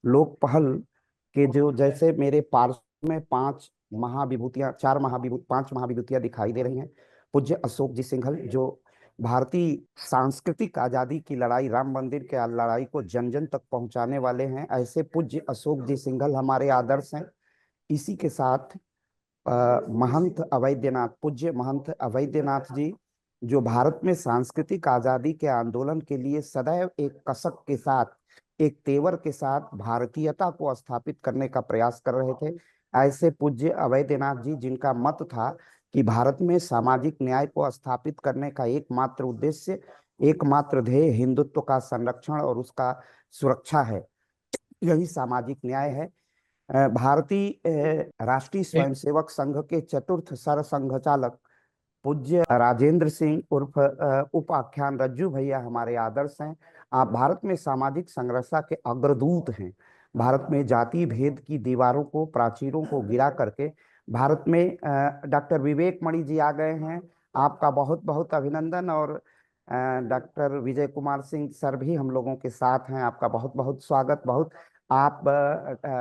लोक पहल के जो, जैसे मेरे पार्श्व में पांच महाविभूतियां, पांच महाविभूतियां दिखाई दे रही हैं। पूज्य अशोक जी सिंघल, जो भारतीय सांस्कृतिक आजादी की लड़ाई, राम मंदिर के लड़ाई को जन जन तक पहुंचाने वाले हैं, ऐसे पूज्य अशोक जी सिंघल हमारे आदर्श हैं। इसी के साथ महंत अवैधनाथ, पूज्य महंत अवैधनाथ जी, जो भारत में सांस्कृतिक आजादी के आंदोलन के लिए सदैव एक कसक के साथ, एक तेवर के साथ भारतीयता को स्थापित करने का प्रयास कर रहे थे। ऐसे पूज्य अवैधनाथ जी, जिनका मत था कि भारत में सामाजिक न्याय को स्थापित करने का एकमात्र उद्देश्य, एकमात्र ध्येय हिंदुत्व का संरक्षण और उसका सुरक्षा है, यही सामाजिक न्याय है। भारतीय राष्ट्रीय स्वयंसेवक संघ के चतुर्थ सर संघचालक पूज्य राजेंद्र सिंह उर्फ उपाख्यान रज्जू भैया हमारे आदर्श हैं। आप भारत में सामाजिक संरक्षा के अग्रदूत हैं। भारत में जाति भेद की दीवारों को, प्राचीरों को गिरा करके भारत में डॉक्टर विवेक मणि जी आ गए हैं। आपका बहुत बहुत अभिनंदन। और डॉक्टर विजय कुमार सिंह सर भी हम लोगों के साथ हैं, आपका बहुत बहुत स्वागत। बहुत आप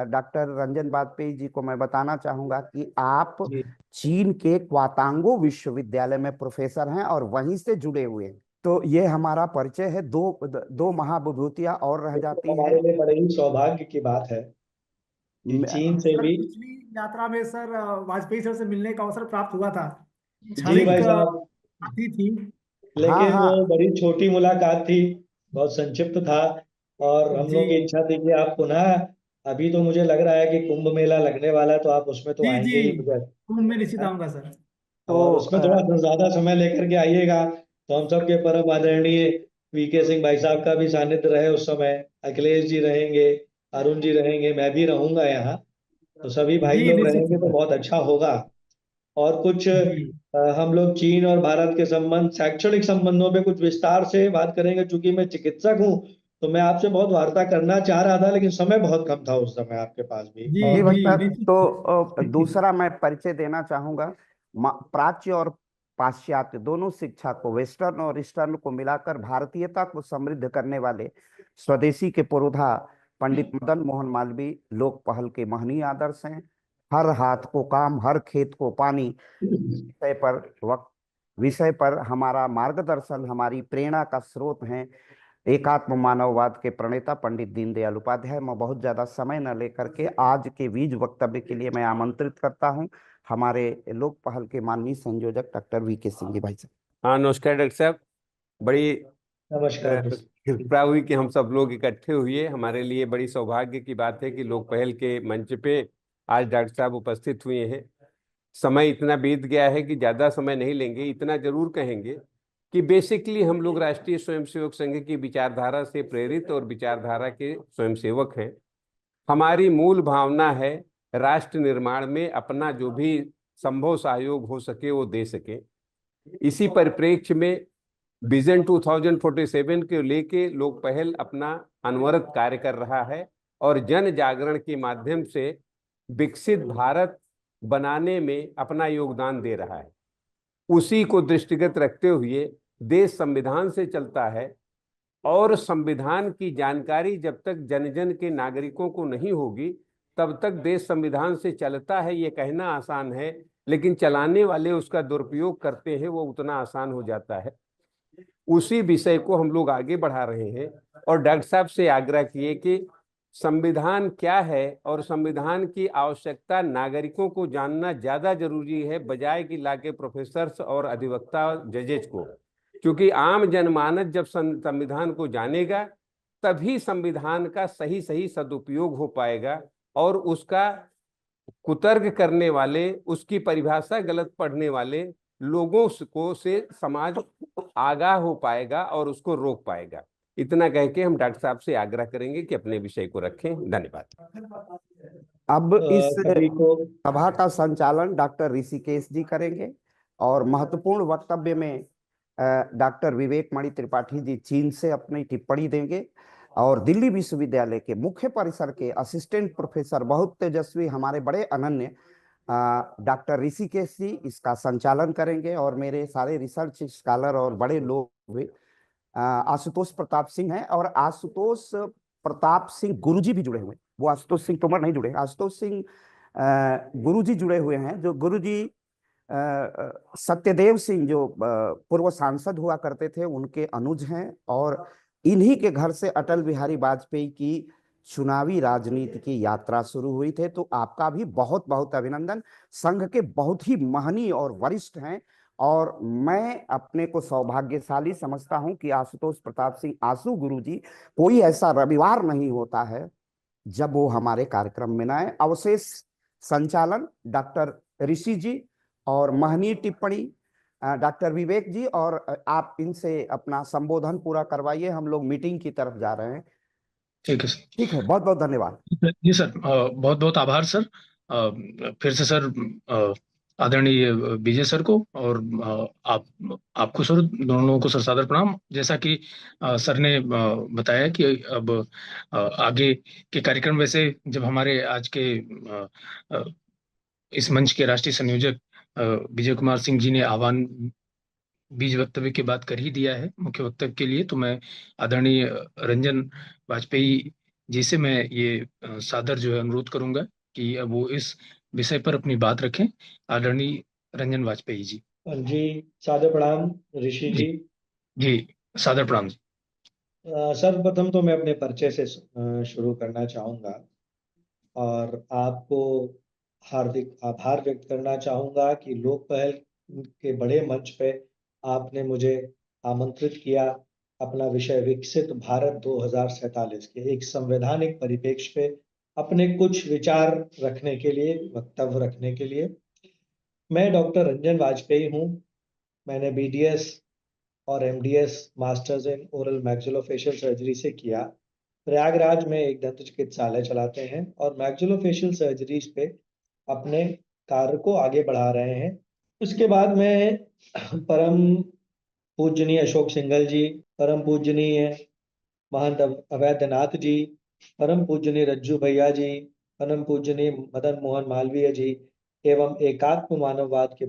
डॉक्टर रंजन बाजपेयी जी को मैं बताना चाहूंगा कि आप जी चीन के क्वातांगो विश्वविद्यालय में प्रोफेसर हैं और वहीं से जुड़े हुए हैं। तो ये हमारा परिचय है। दो महाविभूतियां और रह तो जाती हैं। हमारे लिए बड़े ही सौभाग्य की बात है कि चीन से सर भी। पिछली यात्रा में सर वाजपेयी सर से मिलने का अवसर प्राप्त हुआ था। जी क्षणिक भाई साहब, बातचीत थी। हाँ लेकिन वो हाँ। बड़ी छोटी मुलाकात थी, बहुत संक्षिप्त था। और हम लोग की जी इच्छा थी कि आप पुनः, अभी तो मुझे लग रहा है कि कुंभ मेला लगने वाला है तो आप उसमें तो जी जी, आएंगे ही मुझे। कुंभ में निश्चित आऊंगा सर। तो और उसमें थोड़ा सा ज्यादा समय लेकर के आइएगा, तो हम सब के परम आदरणीय वीके सिंह भाई साहब का भी सानिध्य रहे उस समय। अखिलेश जी रहेंगे, अरुण जी रहेंगे, मैं भी रहूंगा यहाँ, तो सभी भाई जी लोग निश्चित रहेंगे तो सर। बहुत अच्छा होगा। और कुछ जी हम लोग चीन और भारत के संबंध, शैक्षणिक संबंधों पे कुछ विस्तार से बात करेंगे। चूंकि मैं चिकित्सक हूँ तो मैं आपसे बहुत वार्ता करना चाह रहा था, लेकिन समय बहुत कम था उस समय आपके पास भी। जी जी और भाई जी साहब, निश्चित तो सर। दूसरा मैं परिचय देना चाहूंगा। प्राच्य और पाश्चात्य दोनों शिक्षा को, वेस्टर्न और ईस्टर्न को मिलाकर भारतीयता को समृद्ध करने वाले स्वदेशी के पुरोधा पंडित मदन मोहन मालवीय लोक पहल के महनीय आदर्श हैं। हर हाथ को काम, हर खेत को पानी विषय पर वक्त, विषय पर हमारा मार्गदर्शन, हमारी प्रेरणा का स्रोत हैं एकात्म मानववाद के प्रणेता पंडित दीनदयाल उपाध्याय। मैं बहुत ज्यादा समय न लेकर के आज के बीज वक्तव्य के लिए मैं आमंत्रित करता हूं हमारे लोक पहल के माननीय संयोजक डॉक्टर वीके सिंह जी भाई साहब। हाँ, नमस्कार डॉक्टर साहब। बड़ी नमस्कार। कृपया हुई कि हम सब लोग इकट्ठे हुए। हमारे लिए बड़ी सौभाग्य की बात है कि लोक पहल के मंच पे आज डॉक्टर साहब उपस्थित हुए हैं। समय इतना बीत गया है कि ज़्यादा समय नहीं लेंगे। इतना जरूर कहेंगे कि बेसिकली हम लोग राष्ट्रीय स्वयंसेवक संघ की विचारधारा से प्रेरित और विचारधारा के स्वयंसेवक हैं। हमारी मूल भावना है राष्ट्र निर्माण में अपना जो भी संभव सहयोग हो सके वो दे सके। इसी परिप्रेक्ष्य में विजन 2047 के लेके लोक पहल अपना अनवरत कार्य कर रहा है और जन जागरण के माध्यम से विकसित भारत बनाने में अपना योगदान दे रहा है। उसी को दृष्टिगत रखते हुए देश संविधान से चलता है और संविधान की जानकारी जब तक जन जन के नागरिकों को नहीं होगी तब तक देश संविधान से चलता है ये कहना आसान है, लेकिन चलाने वाले उसका दुरुपयोग करते हैं वो उतना आसान हो जाता है। उसी विषय को हम लोग आगे बढ़ा रहे हैं और डॉक्टर साहब से आग्रह किए कि संविधान क्या है और संविधान की आवश्यकता नागरिकों को जानना ज्यादा जरूरी है बजाय कि लाके प्रोफेसर्स और अधिवक्ता जजेज को। क्योंकि आम जनमानस जब संविधान को जानेगा तभी संविधान का सही सही सदुपयोग हो पाएगा और उसका कुतर्क करने वाले, उसकी परिभाषा गलत पढ़ने वाले लोगों को से समाज आगाह हो पाएगा और उसको रोक पाएगा। इतना कह के हम डॉक्टर साहब से आग्रह करेंगे कि अपने विषय को रखें। धन्यवाद। अब इस सभी को सभा का संचालन डॉक्टर ऋषिकेश जी करेंगे और महत्वपूर्ण वक्तव्य में डॉक्टर विवेक मणि त्रिपाठी जी चीन से अपनी टिप्पणी देंगे और दिल्ली विश्वविद्यालय के मुख्य परिसर के असिस्टेंट प्रोफेसर, बहुत तेजस्वी, हमारे बड़े अनन्य डॉक्टर ऋषिकेश जी इसका संचालन करेंगे और मेरे सारे रिसर्च स्कॉलर और बड़े लोग भी आशुतोष प्रताप सिंह हैं और आशुतोष प्रताप सिंह गुरुजी भी जुड़े हुए हैं। वो आशुतोष सिंह तोमर नहीं जुड़े, आशुतोष सिंह गुरु जी जुड़े हुए हैं। जो गुरु जी सत्यदेव सिंह जो पूर्व सांसद हुआ करते थे, उनके अनुज हैं, और इन्हीं के घर से अटल बिहारी वाजपेयी की चुनावी राजनीति की यात्रा शुरू हुई थे। तो आपका भी बहुत बहुत अभिनंदन। संघ के बहुत ही महनीय और वरिष्ठ हैं, और मैं अपने को सौभाग्यशाली समझता हूं कि आशुतोष प्रताप सिंह आशु गुरु जी, कोई ऐसा रविवार नहीं होता है जब वो हमारे कार्यक्रम में ना आए। अवशेष संचालन डॉक्टर ऋषि जी, और महनीय टिप्पणी डॉक्टर विवेक जी, और आप इनसे अपना संबोधन पूरा करवाइए, हम लोग मीटिंग की तरफ जा रहे हैं। ठीक है सर। ठीक है, बहुत बहुत धन्यवाद। जी सर, बहुत बहुत आभार सर। फिर से सर, आदरणीय विजय सर को और आपको सर, दोनों लोगों को सर सादर प्रणाम। जैसा कि सर ने बताया कि अब आगे के कार्यक्रम, वैसे जब हमारे आज के इस मंच के राष्ट्रीय संयोजक विजय कुमार सिंह जी ने आह्वान बीज वक्तव्य की बात कर ही दिया है मुख्य वक्तव्य के लिए, तो मैं आदरणीय रंजन वाजपेयी जी से मैं ये सादर जो है अनुरोध करूंगा कि अब वो इस विषय पर अपनी बात रखें। आदरणीय रंजन वाजपेयी जी। जी, सादर प्रणाम ऋषि जी। जी, सादर प्रणाम जी। सर्वप्रथम तो मैं अपने परिचय से शुरू करना चाहूँगा और आपको हार्दिक आभार व्यक्त करना चाहूँगा कि लोक पहल के बड़े मंच पे आपने मुझे आमंत्रित किया अपना विषय विकसित भारत 2047 के एक संवैधानिक परिप्रेक्ष्य पे अपने कुछ विचार रखने के लिए, वक्तव्य रखने के लिए। मैं डॉक्टर रंजन वाजपेयी हूँ। मैंने BDS और MDS masters in oral maxillofacial surgery से किया। प्रयागराज में एक दंत चिकित्सालय चलाते हैं और मैक्सिलोफेशियल सर्जरीज पे अपने कार्य को आगे बढ़ा रहे हैं। उसके बाद में परम पूजनीय अशोक सिंघल जी, परम पूजनीय महंत अवैधनाथ जी, परम पूजनीय रज्जू भैया जी, परम पूजनीय मदन मोहन मालवीय जी एवं एकात्म मानववाद के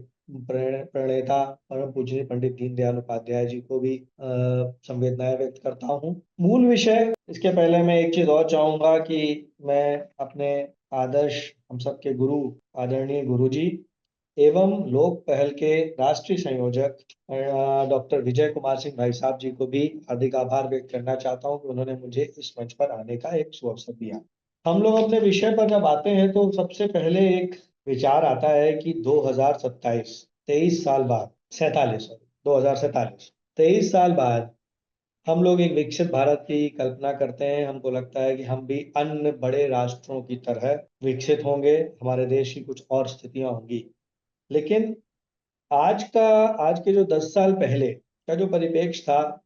प्रणेता परम पूजनीय पंडित दीनदयाल उपाध्याय जी को भी संवेदनाएं व्यक्त करता हूँ। मूल विषय, इसके पहले मैं एक चीज और चाहूंगा कि मैं अपने आदर्श हम सबके गुरु आदरणीय गुरु जी एवं लोक पहल के राष्ट्रीय संयोजक डॉक्टर विजय कुमार सिंह भाई साहब जी को भी हार्दिक आभार व्यक्त करना चाहता हूं कि उन्होंने मुझे इस मंच पर आने का एक सुअवसर दिया। हम लोग अपने विषय पर जब आते हैं तो सबसे पहले एक विचार आता है कि 2027 23 साल बाद 23 साल बाद हम लोग एक विकसित भारत की कल्पना करते हैं। हमको लगता है कि हम भी अन्य बड़े राष्ट्रों की तरह विकसित होंगे, हमारे देश की कुछ और स्थितियां होंगी। लेकिन आज के जो 10 साल पहले का जो परिप्रेक्ष्य था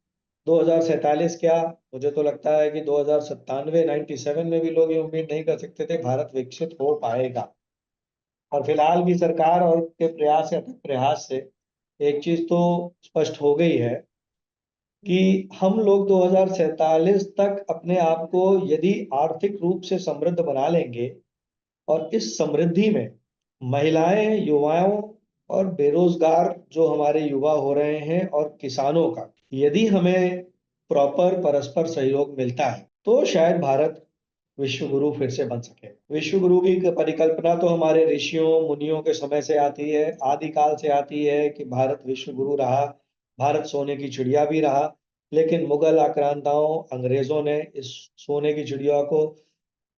2047 क्या, मुझे तो लगता है कि 97 में भी लोग ये उम्मीद नहीं कर सकते थे भारत विकसित हो पाएगा। और फिलहाल भी सरकार और के प्रयास या प्रयास से एक चीज तो स्पष्ट हो गई है कि हम लोग 2047 तक अपने आप को यदि आर्थिक रूप से समृद्ध बना लेंगे और इस समृद्धि में महिलाएं, युवाओं और बेरोजगार जो हमारे युवा हो रहे हैं और किसानों का यदि हमें प्रॉपर परस्पर सहयोग मिलता है तो शायद भारत विश्व गुरु फिर से बन सके। विश्व गुरु की परिकल्पना तो हमारे ऋषियों मुनियों के समय से आती है, आदिकाल से आती है कि भारत विश्व गुरु रहा, भारत सोने की चिड़िया भी रहा। लेकिन मुगल आक्रांताओं, अंग्रेजों ने इस सोने की चिड़िया को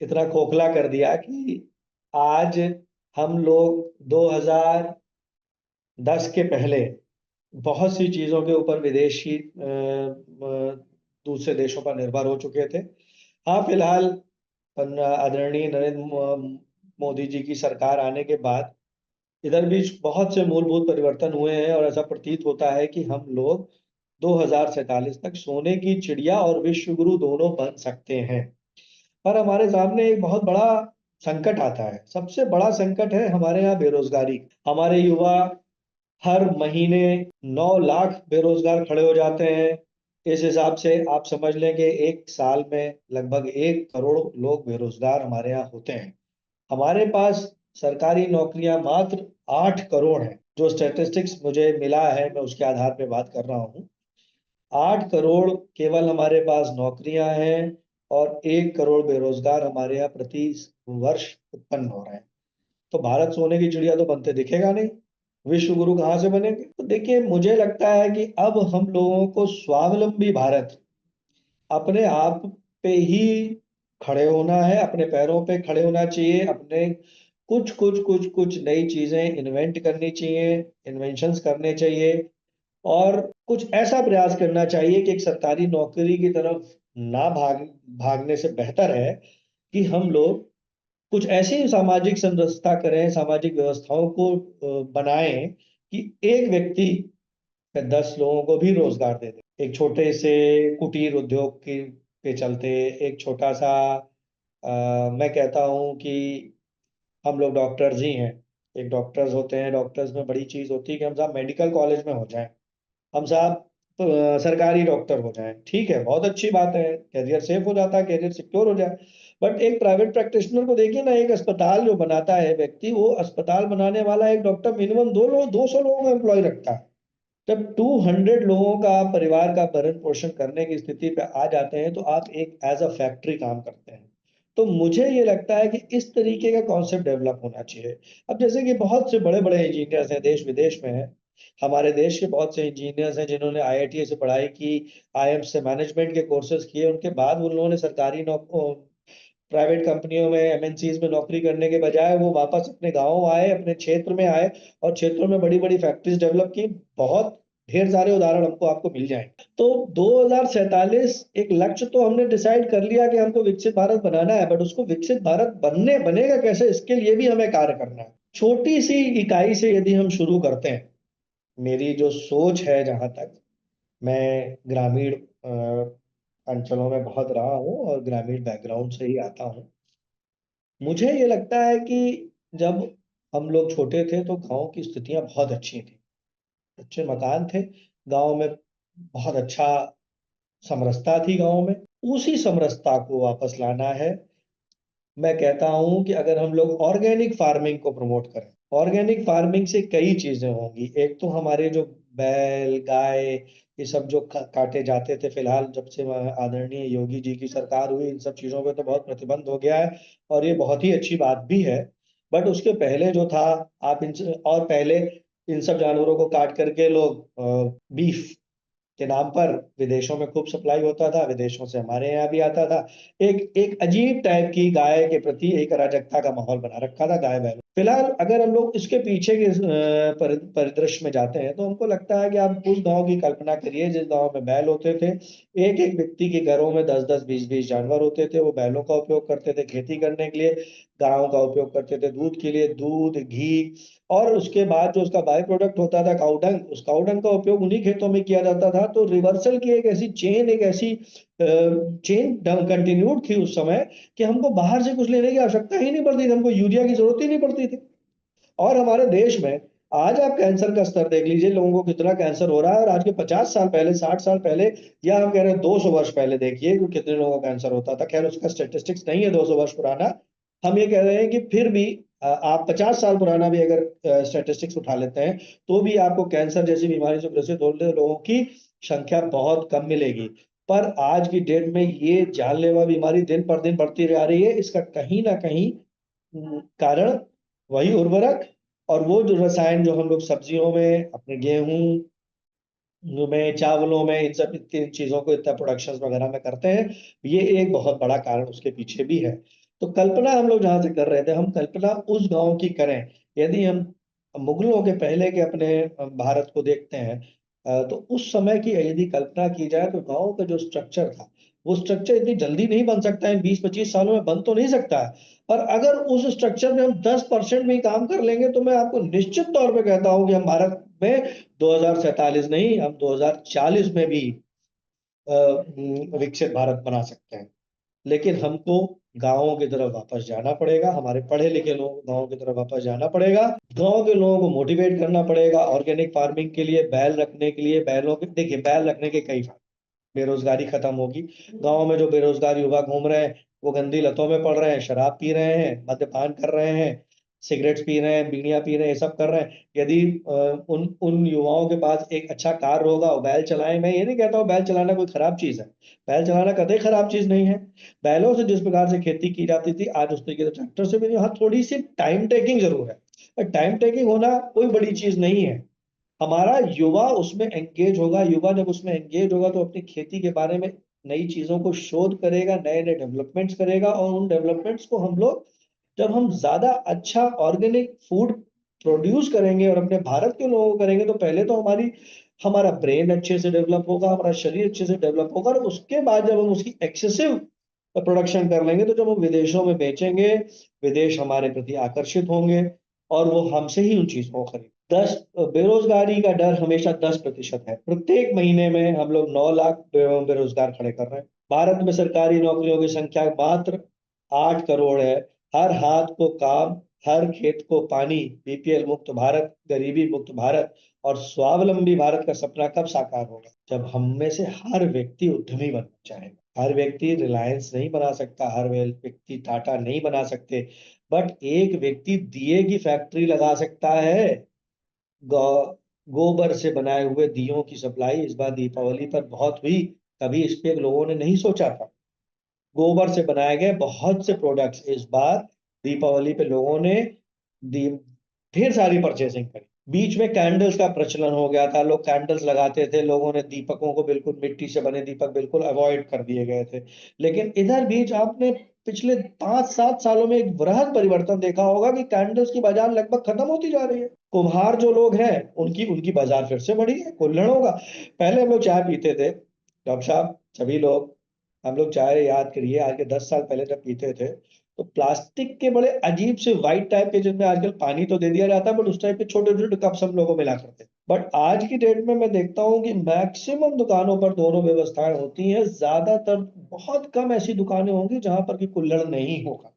इतना खोखला कर दिया कि आज हम लोग 2010 के पहले बहुत सी चीजों के ऊपर विदेशी दूसरे देशों पर निर्भर हो चुके थे। हाँ, फिलहाल आदरणीय नरेंद्र मोदी जी की सरकार आने के बाद इधर भी बहुत से मूलभूत परिवर्तन हुए हैं और ऐसा प्रतीत होता है कि हम लोग 2047 तक सोने की चिड़िया और विश्व गुरु दोनों बन सकते हैं। पर हमारे सामने एक बहुत बड़ा संकट आता है। सबसे बड़ा संकट है हमारे यहाँ बेरोजगारी। हमारे युवा हर महीने 9 लाख बेरोजगार खड़े हो जाते हैं। इस हिसाब से आप समझ लें कि एक साल में लगभग 1 करोड़ लोग बेरोजगार हमारे यहाँ होते हैं। हमारे पास सरकारी नौकरियां मात्र 8 करोड़ हैं। जो स्टैटिस्टिक्स मुझे मिला है मैं उसके आधार पर बात कर रहा हूँ। 8 करोड़ केवल हमारे पास नौकरियां हैं और 1 करोड़ बेरोजगार हमारे यहाँ प्रति वर्ष उत्पन्न हो रहे हैं। तो भारत सोने की चिड़िया तो बनते दिखेगा नहीं, विश्व गुरु कहाँ से बनेंगे? तो देखिए, मुझे लगता है कि अब हम लोगों को स्वावलंबी भारत, अपने आप पे ही खड़े होना है, अपने पैरों पे खड़े होना चाहिए, अपने कुछ नई चीजें इन्वेंट करनी चाहिए, इन्वेंशंस करने चाहिए और कुछ ऐसा प्रयास करना चाहिए कि एक सरकारी नौकरी की तरफ ना भागने से बेहतर है कि हम लोग कुछ ऐसी सामाजिक संरचना करें, सामाजिक व्यवस्थाओं को बनाएं कि एक व्यक्ति 10 लोगों को भी रोजगार दे दे। एक छोटे से कुटीर उद्योग की पे चलते, एक छोटा सा मैं कहता हूँ कि हम लोग डॉक्टर्स ही हैं, एक डॉक्टर्स होते हैं, डॉक्टर्स में बड़ी चीज होती है कि हम साहब मेडिकल कॉलेज में हो जाएं, हम साहब सरकारी डॉक्टर हो जाएं, ठीक है, बहुत अच्छी बात है, कैरियर सेफ हो जाता है, कैरियर सिक्योर हो जाए। बट एक प्राइवेट प्रैक्टिशनर को देखिए ना, एक अस्पताल जो बनाता है व्यक्ति, वो अस्पताल बनाने वाला एक डॉक्टर मिनिमम 200 लोगों को एम्प्लॉय रखता है। जब 200 लोगों का परिवार का भरण पोषण करने की स्थिति पे आ जाते हैं तो आप एक एज अ फैक्ट्री काम करते हैं। तो मुझे ये लगता है कि इस तरीके का कॉन्सेप्ट डेवलप होना चाहिए। अब जैसे कि बहुत से बड़े बड़े इंजीनियर्स हैं, देश विदेश में हैं, हमारे देश के बहुत से इंजीनियर्स हैं जिन्होंने IIT से पढ़ाई की, IIMS से मैनेजमेंट के कोर्सेज किए, उनके बाद उन लोगों ने सरकारी प्राइवेट कंपनियों में, MNCs में नौकरी करने के बजाय वो वापस अपने गाँव आए, अपने क्षेत्र में आए और क्षेत्रों में बड़ी-बड़ी फैक्ट्रीज डेवलप की। बहुत ढेर सारे उदाहरण हमको आपको मिल जाएंगे। तो 2047 एक लक्ष्य तो हमने डिसाइड कर लिया कि हमको विकसित भारत बनाना है, बट उसको विकसित भारत बनेगा कैसे, इसके लिए भी हमें कार्य करना है। छोटी सी इकाई से यदि हम शुरू करते हैं, मेरी जो सोच है, जहां तक मैं ग्रामीण अंचलों में बहुत रहा हूँ और ग्रामीण बैकग्राउंड से ही आता हूँ, मुझे ये लगता है कि जब हम लोग छोटे थे तो गांव की स्थितियां बहुत अच्छी थी, अच्छे मकान थे गांव में, बहुत अच्छा समरसता थी गांव में। उसी समरसता को वापस लाना है। मैं कहता हूं कि अगर हम लोग ऑर्गेनिक फार्मिंग को प्रमोट करें, ऑर्गेनिक फार्मिंग से कई चीजें होंगी। एक तो हमारे जो बैल गाय ये सब जो काटे जाते थे, फिलहाल जब से आदरणीय योगी जी की सरकार हुई, इन सब चीजों पे तो बहुत प्रतिबंध हो गया है और ये बहुत ही अच्छी बात भी है। बट उसके पहले जो था, आप और पहले इन सब जानवरों को काट करके लोग बीफ के नाम पर विदेशों में खूब सप्लाई होता था, विदेशों से हमारे यहाँ भी आता था। एक एक अजीब टाइप की गाय के प्रति एक अराजकता का माहौल बना रखा था गाय बैल। फिलहाल अगर हम लोग इसके पीछे के परिदृश्य में जाते हैं तो हमको लगता है कि आप उस गांव की कल्पना करिए जिस गांव में बैल होते थे। एक एक व्यक्ति के घरों में 10-10, 20-20 जानवर होते थे। वो बैलों का उपयोग करते थे खेती करने के लिए, गायों का उपयोग करते थे दूध के लिए, दूध घी, और उसके बाद जो उसका बाय प्रोडक्ट होता था काउडंग, उस काउडंग का उपयोग उन्हीं खेतों में किया जाता था। तो रिवर्सल की एक ऐसी चेन, एक ऐसी चेन कंटिन्यूड थी उस समय कि हमको बाहर से कुछ लेने की आवश्यकता ही नहीं पड़ती थी, हमको यूरिया की जरूरत ही नहीं पड़ती थी। और हमारे देश में आज आप कैंसर का स्तर देख लीजिए, लोगों को कितना कैंसर हो रहा है, और आज के 50 साल पहले, 60 साल पहले, या हम कह रहे हैं 200 वर्ष पहले देखिए कि कितने लोगों को कैंसर होता था। खैर उसका स्टेटिस्टिक्स नहीं है 200 वर्ष पुराना, हम ये कह रहे हैं कि फिर भी आप 50 साल पुराना भी अगर स्टेटिस्टिक्स उठा लेते हैं तो भी आपको कैंसर जैसी बीमारी से ग्रसित होने लोगों की संख्या बहुत कम मिलेगी। पर आज की डेट में ये जानलेवा बीमारी दिन पर दिन बढ़ती जा रही है। इसका कहीं ना कहीं कारण वही उर्वरक और वो जो रसायन जो हम लोग सब्जियों में, अपने गेहूं में, चावलों में, इन सब इतनी चीजों को इतना प्रोडक्शन वगैरह में करते हैं, ये एक बहुत बड़ा कारण उसके पीछे भी है। तो कल्पना हम लोग जहां से कर रहे थे, हम कल्पना उस गांव की करें। यदि हम मुगलों के पहले के अपने भारत को देखते हैं, तो उस समय की यदि कल्पना की जाए तो गांव का जो स्ट्रक्चर था, वो स्ट्रक्चर इतनी जल्दी नहीं बन सकता है, 20-25 सालों में बन तो नहीं सकता है। पर अगर उस स्ट्रक्चर में हम 10% भी काम कर लेंगे तो मैं आपको निश्चित तौर पे कहता हूं कि हम भारत में 2047 नहीं, हम 2040 में भी विकसित भारत बना सकते हैं। लेकिन हमको गांवों की तरफ वापस जाना पड़ेगा, हमारे पढ़े लिखे लोगों को गांवों की तरफ वापस जाना पड़ेगा, गांव के लोगों को मोटिवेट करना पड़ेगा ऑर्गेनिक फार्मिंग के लिए, बैल रखने के लिए। बैलों के देखिए, बैल रखने के कई फायदे, बेरोजगारी खत्म होगी। गांव में जो बेरोजगार युवा घूम रहे हैं वो गंदी लतों में पड़ रहे हैं, शराब पी रहे हैं, मद्यपान कर रहे हैं, सिगरेट्स पी रहे हैं, बीड़ियां पी रहे हैं, ये सब कर रहे हैं। यदि उन उन युवाओं के पास एक अच्छा कार होगा, वो बैल चलाएं, मैं ये नहीं कहता हूँ बैल चलाना कोई खराब चीज है, बैल चलाना कतई खराब चीज नहीं है। बैलों से जिस प्रकार से खेती की जाती थी, आज उस तरीके से ट्रैक्टर से भी नहीं। हाँ, थोड़ी सी टाइम टेकिंग जरूर है, टाइम टेकिंग होना कोई बड़ी चीज नहीं है। हमारा युवा उसमें एंगेज होगा, युवा जब उसमें एंगेज होगा तो अपनी खेती के बारे में नई चीजों को शोध करेगा, नए नए डेवलपमेंट्स करेगा, और उन डेवलपमेंट्स को हम लोग, जब हम ज्यादा अच्छा ऑर्गेनिक फूड प्रोड्यूस करेंगे और अपने भारत के लोगों को करेंगे, तो पहले तो हमारा ब्रेन अच्छे से डेवलप होगा, हमारा शरीर अच्छे से डेवलप होगा, और उसके बाद जब हम उसकी एक्सेसिव प्रोडक्शन कर लेंगे, तो जब हम विदेशों में बेचेंगे, विदेश हमारे प्रति आकर्षित होंगे और वो हमसे ही उन चीजों को खरीद। 10 बेरोजगारी का डर हमेशा 10% है। प्रत्येक महीने में हम लोग 9 लाख बेरोजगार खड़े कर रहे हैं। भारत में सरकारी नौकरियों की संख्या मात्र 8 करोड़ है। हर हाथ को काम, हर खेत को पानी, बीपीएल मुक्त भारत, गरीबी मुक्त भारत और स्वावलंबी भारत का सपना कब साकार होगा? जब हम में से हर व्यक्ति उद्यमी बनना चाहेगा। हर व्यक्ति रिलायंस नहीं बना सकता, हर व्यक्ति टाटा नहीं बना सकते, बट एक व्यक्ति दिए की फैक्ट्री लगा सकता है। गोबर से बनाए हुए दियों की सप्लाई इस बार दीपावली पर बहुत हुई, कभी इस पे लोगों ने नहीं सोचा था। गोबर से बनाए गए बहुत से प्रोडक्ट्स इस बार दीपावली पे लोगों ने ढेर सारी परचेसिंग करी। बीच में कैंडल्स का प्रचलन हो गया था, लोग कैंडल्स लगाते थे, लोगों ने दीपकों को, बिल्कुल मिट्टी से बने दीपक बिल्कुल अवॉइड कर दिए गए थे। लेकिन इधर बीच आपने पिछले 5-7 सालों में एक वृहद परिवर्तन देखा होगा कि कैंडल्स की बाजार लगभग खत्म होती जा रही है। कुम्हार जो लोग हैं उनकी उनकी बाजार फिर से बढ़ी है, कुल्हड़ होगा। पहले हम लोग चाय पीते थे, डॉक्टर साहब सभी लोग, हम लोग चाय याद करिए आज के 10 साल पहले जब पीते थे, तो प्लास्टिक के बड़े अजीब से व्हाइट टाइप के, जिनमें आजकल पानी तो दे दिया जाता है, बट उस टाइप के छोटे छोटे कप्स हम लोगों मिला करते। बट आज की डेट में मैं देखता हूँ कि मैक्सिमम दुकानों पर दोनों व्यवस्थाएं होती हैं। ज्यादातर, बहुत कम ऐसी दुकानें होंगी जहां पर कि कुल्हड़ नहीं होगा।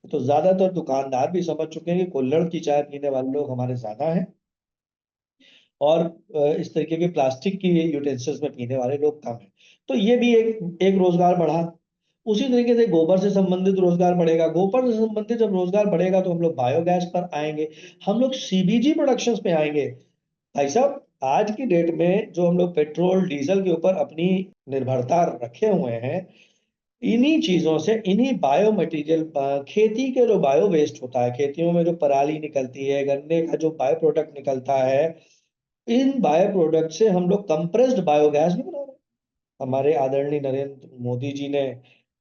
तो ज्यादातर दुकानदार भी समझ चुके हैं कि कुल्हड़ की चाय पीने वाले लोग हमारे ज्यादा हैं, और इस तरीके के प्लास्टिक की यूटेंसिल्स में पीने वाले लोग कम हैं। तो ये भी एक रोजगार बढ़ा। उसी तरीके से गोबर से संबंधित रोजगार बढ़ेगा। गोबर से संबंधित जब रोजगार बढ़ेगा तो हम लोग बायोगैस पर आएंगे, हम लोग सीबीजी प्रोडक्शंस पे आएंगे। भाई साहब, आज की डेट में जो हम लोग पेट्रोल डीजल के ऊपर अपनी निर्भरता रखे हुए हैं, इन्हीं चीजों से, इन्हीं बायो मटेरियल, खेती के जो बायो वेस्ट होता है, खेतियों में जो पराली निकलती है, गन्ने का जो बायो प्रोडक्ट निकलता है, इन बायो प्रोडक्ट से हम लोग कंप्रेस्ड बायोगैस भी बना रहे हैं। हमारे आदरणीय नरेंद्र मोदी जी ने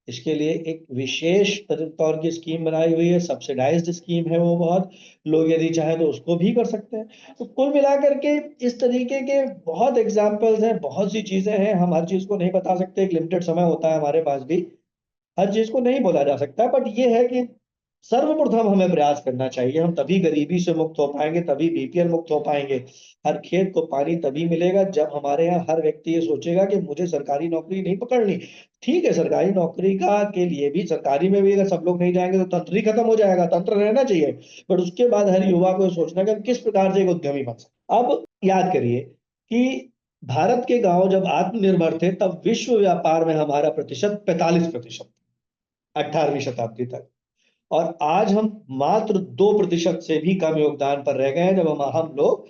इसके लिए एक विशेष तौर की स्कीम बनाई हुई है, सब्सिडाइज्ड स्कीम है वो। बहुत लोग यदि चाहे तो उसको भी कर सकते हैं। तो कुल मिलाकर के इस तरीके के बहुत एग्जाम्पल्स हैं, बहुत सी चीजें हैं। हम हर चीज को नहीं बता सकते, एक लिमिटेड समय होता है हमारे पास भी, हर चीज को नहीं बोला जा सकता। बट ये है कि सर्वप्रथम हमें प्रयास करना चाहिए, हम तभी गरीबी से मुक्त हो पाएंगे, तभी बीपीएल मुक्त हो पाएंगे। हर खेत को पानी तभी मिलेगा जब हमारे यहाँ हर व्यक्ति ये सोचेगा कि मुझे सरकारी नौकरी नहीं पकड़नी। ठीक है, सरकारी नौकरी का के लिए भी, सरकारी में भी अगर सब लोग नहीं जाएंगे तो तंत्र ही खत्म हो जाएगा, तंत्र रहना चाहिए। बट उसके बाद हर युवा को सोचना कि किस प्रकार से एक उद्यमी बन सकता। अब याद करिए कि भारत के गांव जब आत्मनिर्भर थे, तब विश्व व्यापार में हमारा प्रतिशत 45%, 18वीं शताब्दी तक। और आज हम मात्र 2% से भी कम योगदान पर रह गए हैं, जब हम लोग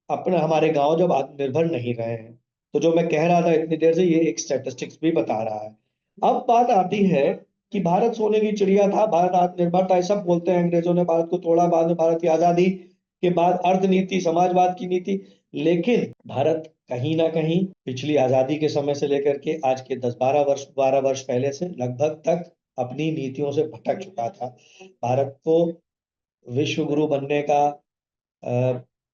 अपने, हमारे गांव जब आत्मनिर्भर नहीं रहे हैं। तो जो मैं कह रहा था इतनी देर से, ये एक स्टैटिस्टिक्स भी बता रहा है। अब बात आती है कि भारत सोने की चिड़िया था, भारत आत्मनिर्भर था, सब बोलते हैं, अंग्रेजों ने भारत को तोड़ा, बाद में भारत की आजादी के बाद अर्थनीति, समाजवाद की नीति। लेकिन भारत कहीं ना कहीं पिछली आजादी के समय से लेकर के आज के 12 वर्ष पहले से लगभग तक अपनी नीतियों से भटक चुका था। भारत को विश्व गुरु बनने का,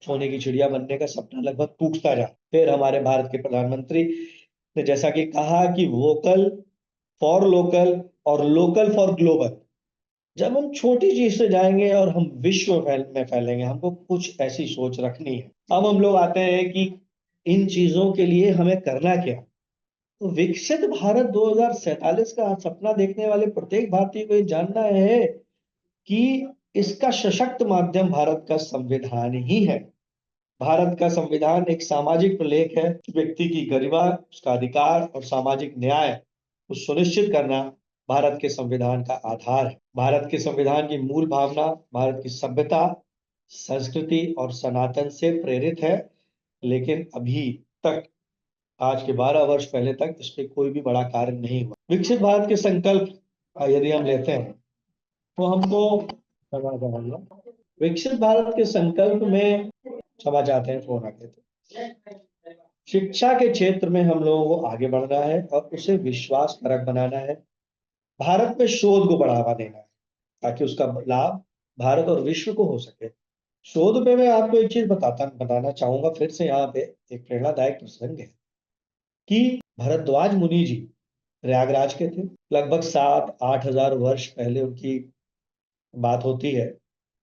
सोने की चिड़िया बनने का सपना लगभग टूटता जा। फिर हमारे भारत के प्रधानमंत्री ने जैसा कि कहा कि वोकल फॉर लोकल और लोकल फॉर ग्लोबल। जब हम छोटी चीज से जाएंगे और हम विश्व में फैलेंगे, हमको कुछ ऐसी सोच रखनी है। अब हम लोग आते हैं कि इन चीजों के लिए हमें करना क्या। तो विकसित भारत 2047 का सपना देखने वाले प्रत्येक भारतीय को ये जानना है कि इसका सशक्त माध्यम भारत का संविधान ही है। भारत का संविधान एक सामाजिक प्रलेख है। व्यक्ति की गरिमा, उसका अधिकार और सामाजिक न्याय को सुनिश्चित करना भारत के संविधान का आधार है। भारत के संविधान की मूल भावना भारत की सभ्यता, संस्कृति और सनातन से प्रेरित है, लेकिन अभी तक आज के 12 वर्ष पहले तक इस पे कोई भी बड़ा कार्य नहीं हुआ। विकसित भारत के संकल्प यदि हम लेते हैं तो हमको विकसित भारत के संकल्प में क्षमा चाहते हैं, फोन आ गए थे। शिक्षा के क्षेत्र में हम लोगों को आगे बढ़ना है और उसे विश्वासपरक बनाना है। भारत में शोध को बढ़ावा देना है ताकि उसका लाभ भारत और विश्व को हो सके। शोध पे मैं आपको एक चीज बताना चाहूंगा, फिर से यहाँ पे एक प्रेरणादायक प्रसंग है कि भरद्वाज मुनि जी प्रयागराज के थे। लगभग 7-8 हजार वर्ष पहले उनकी बात होती है,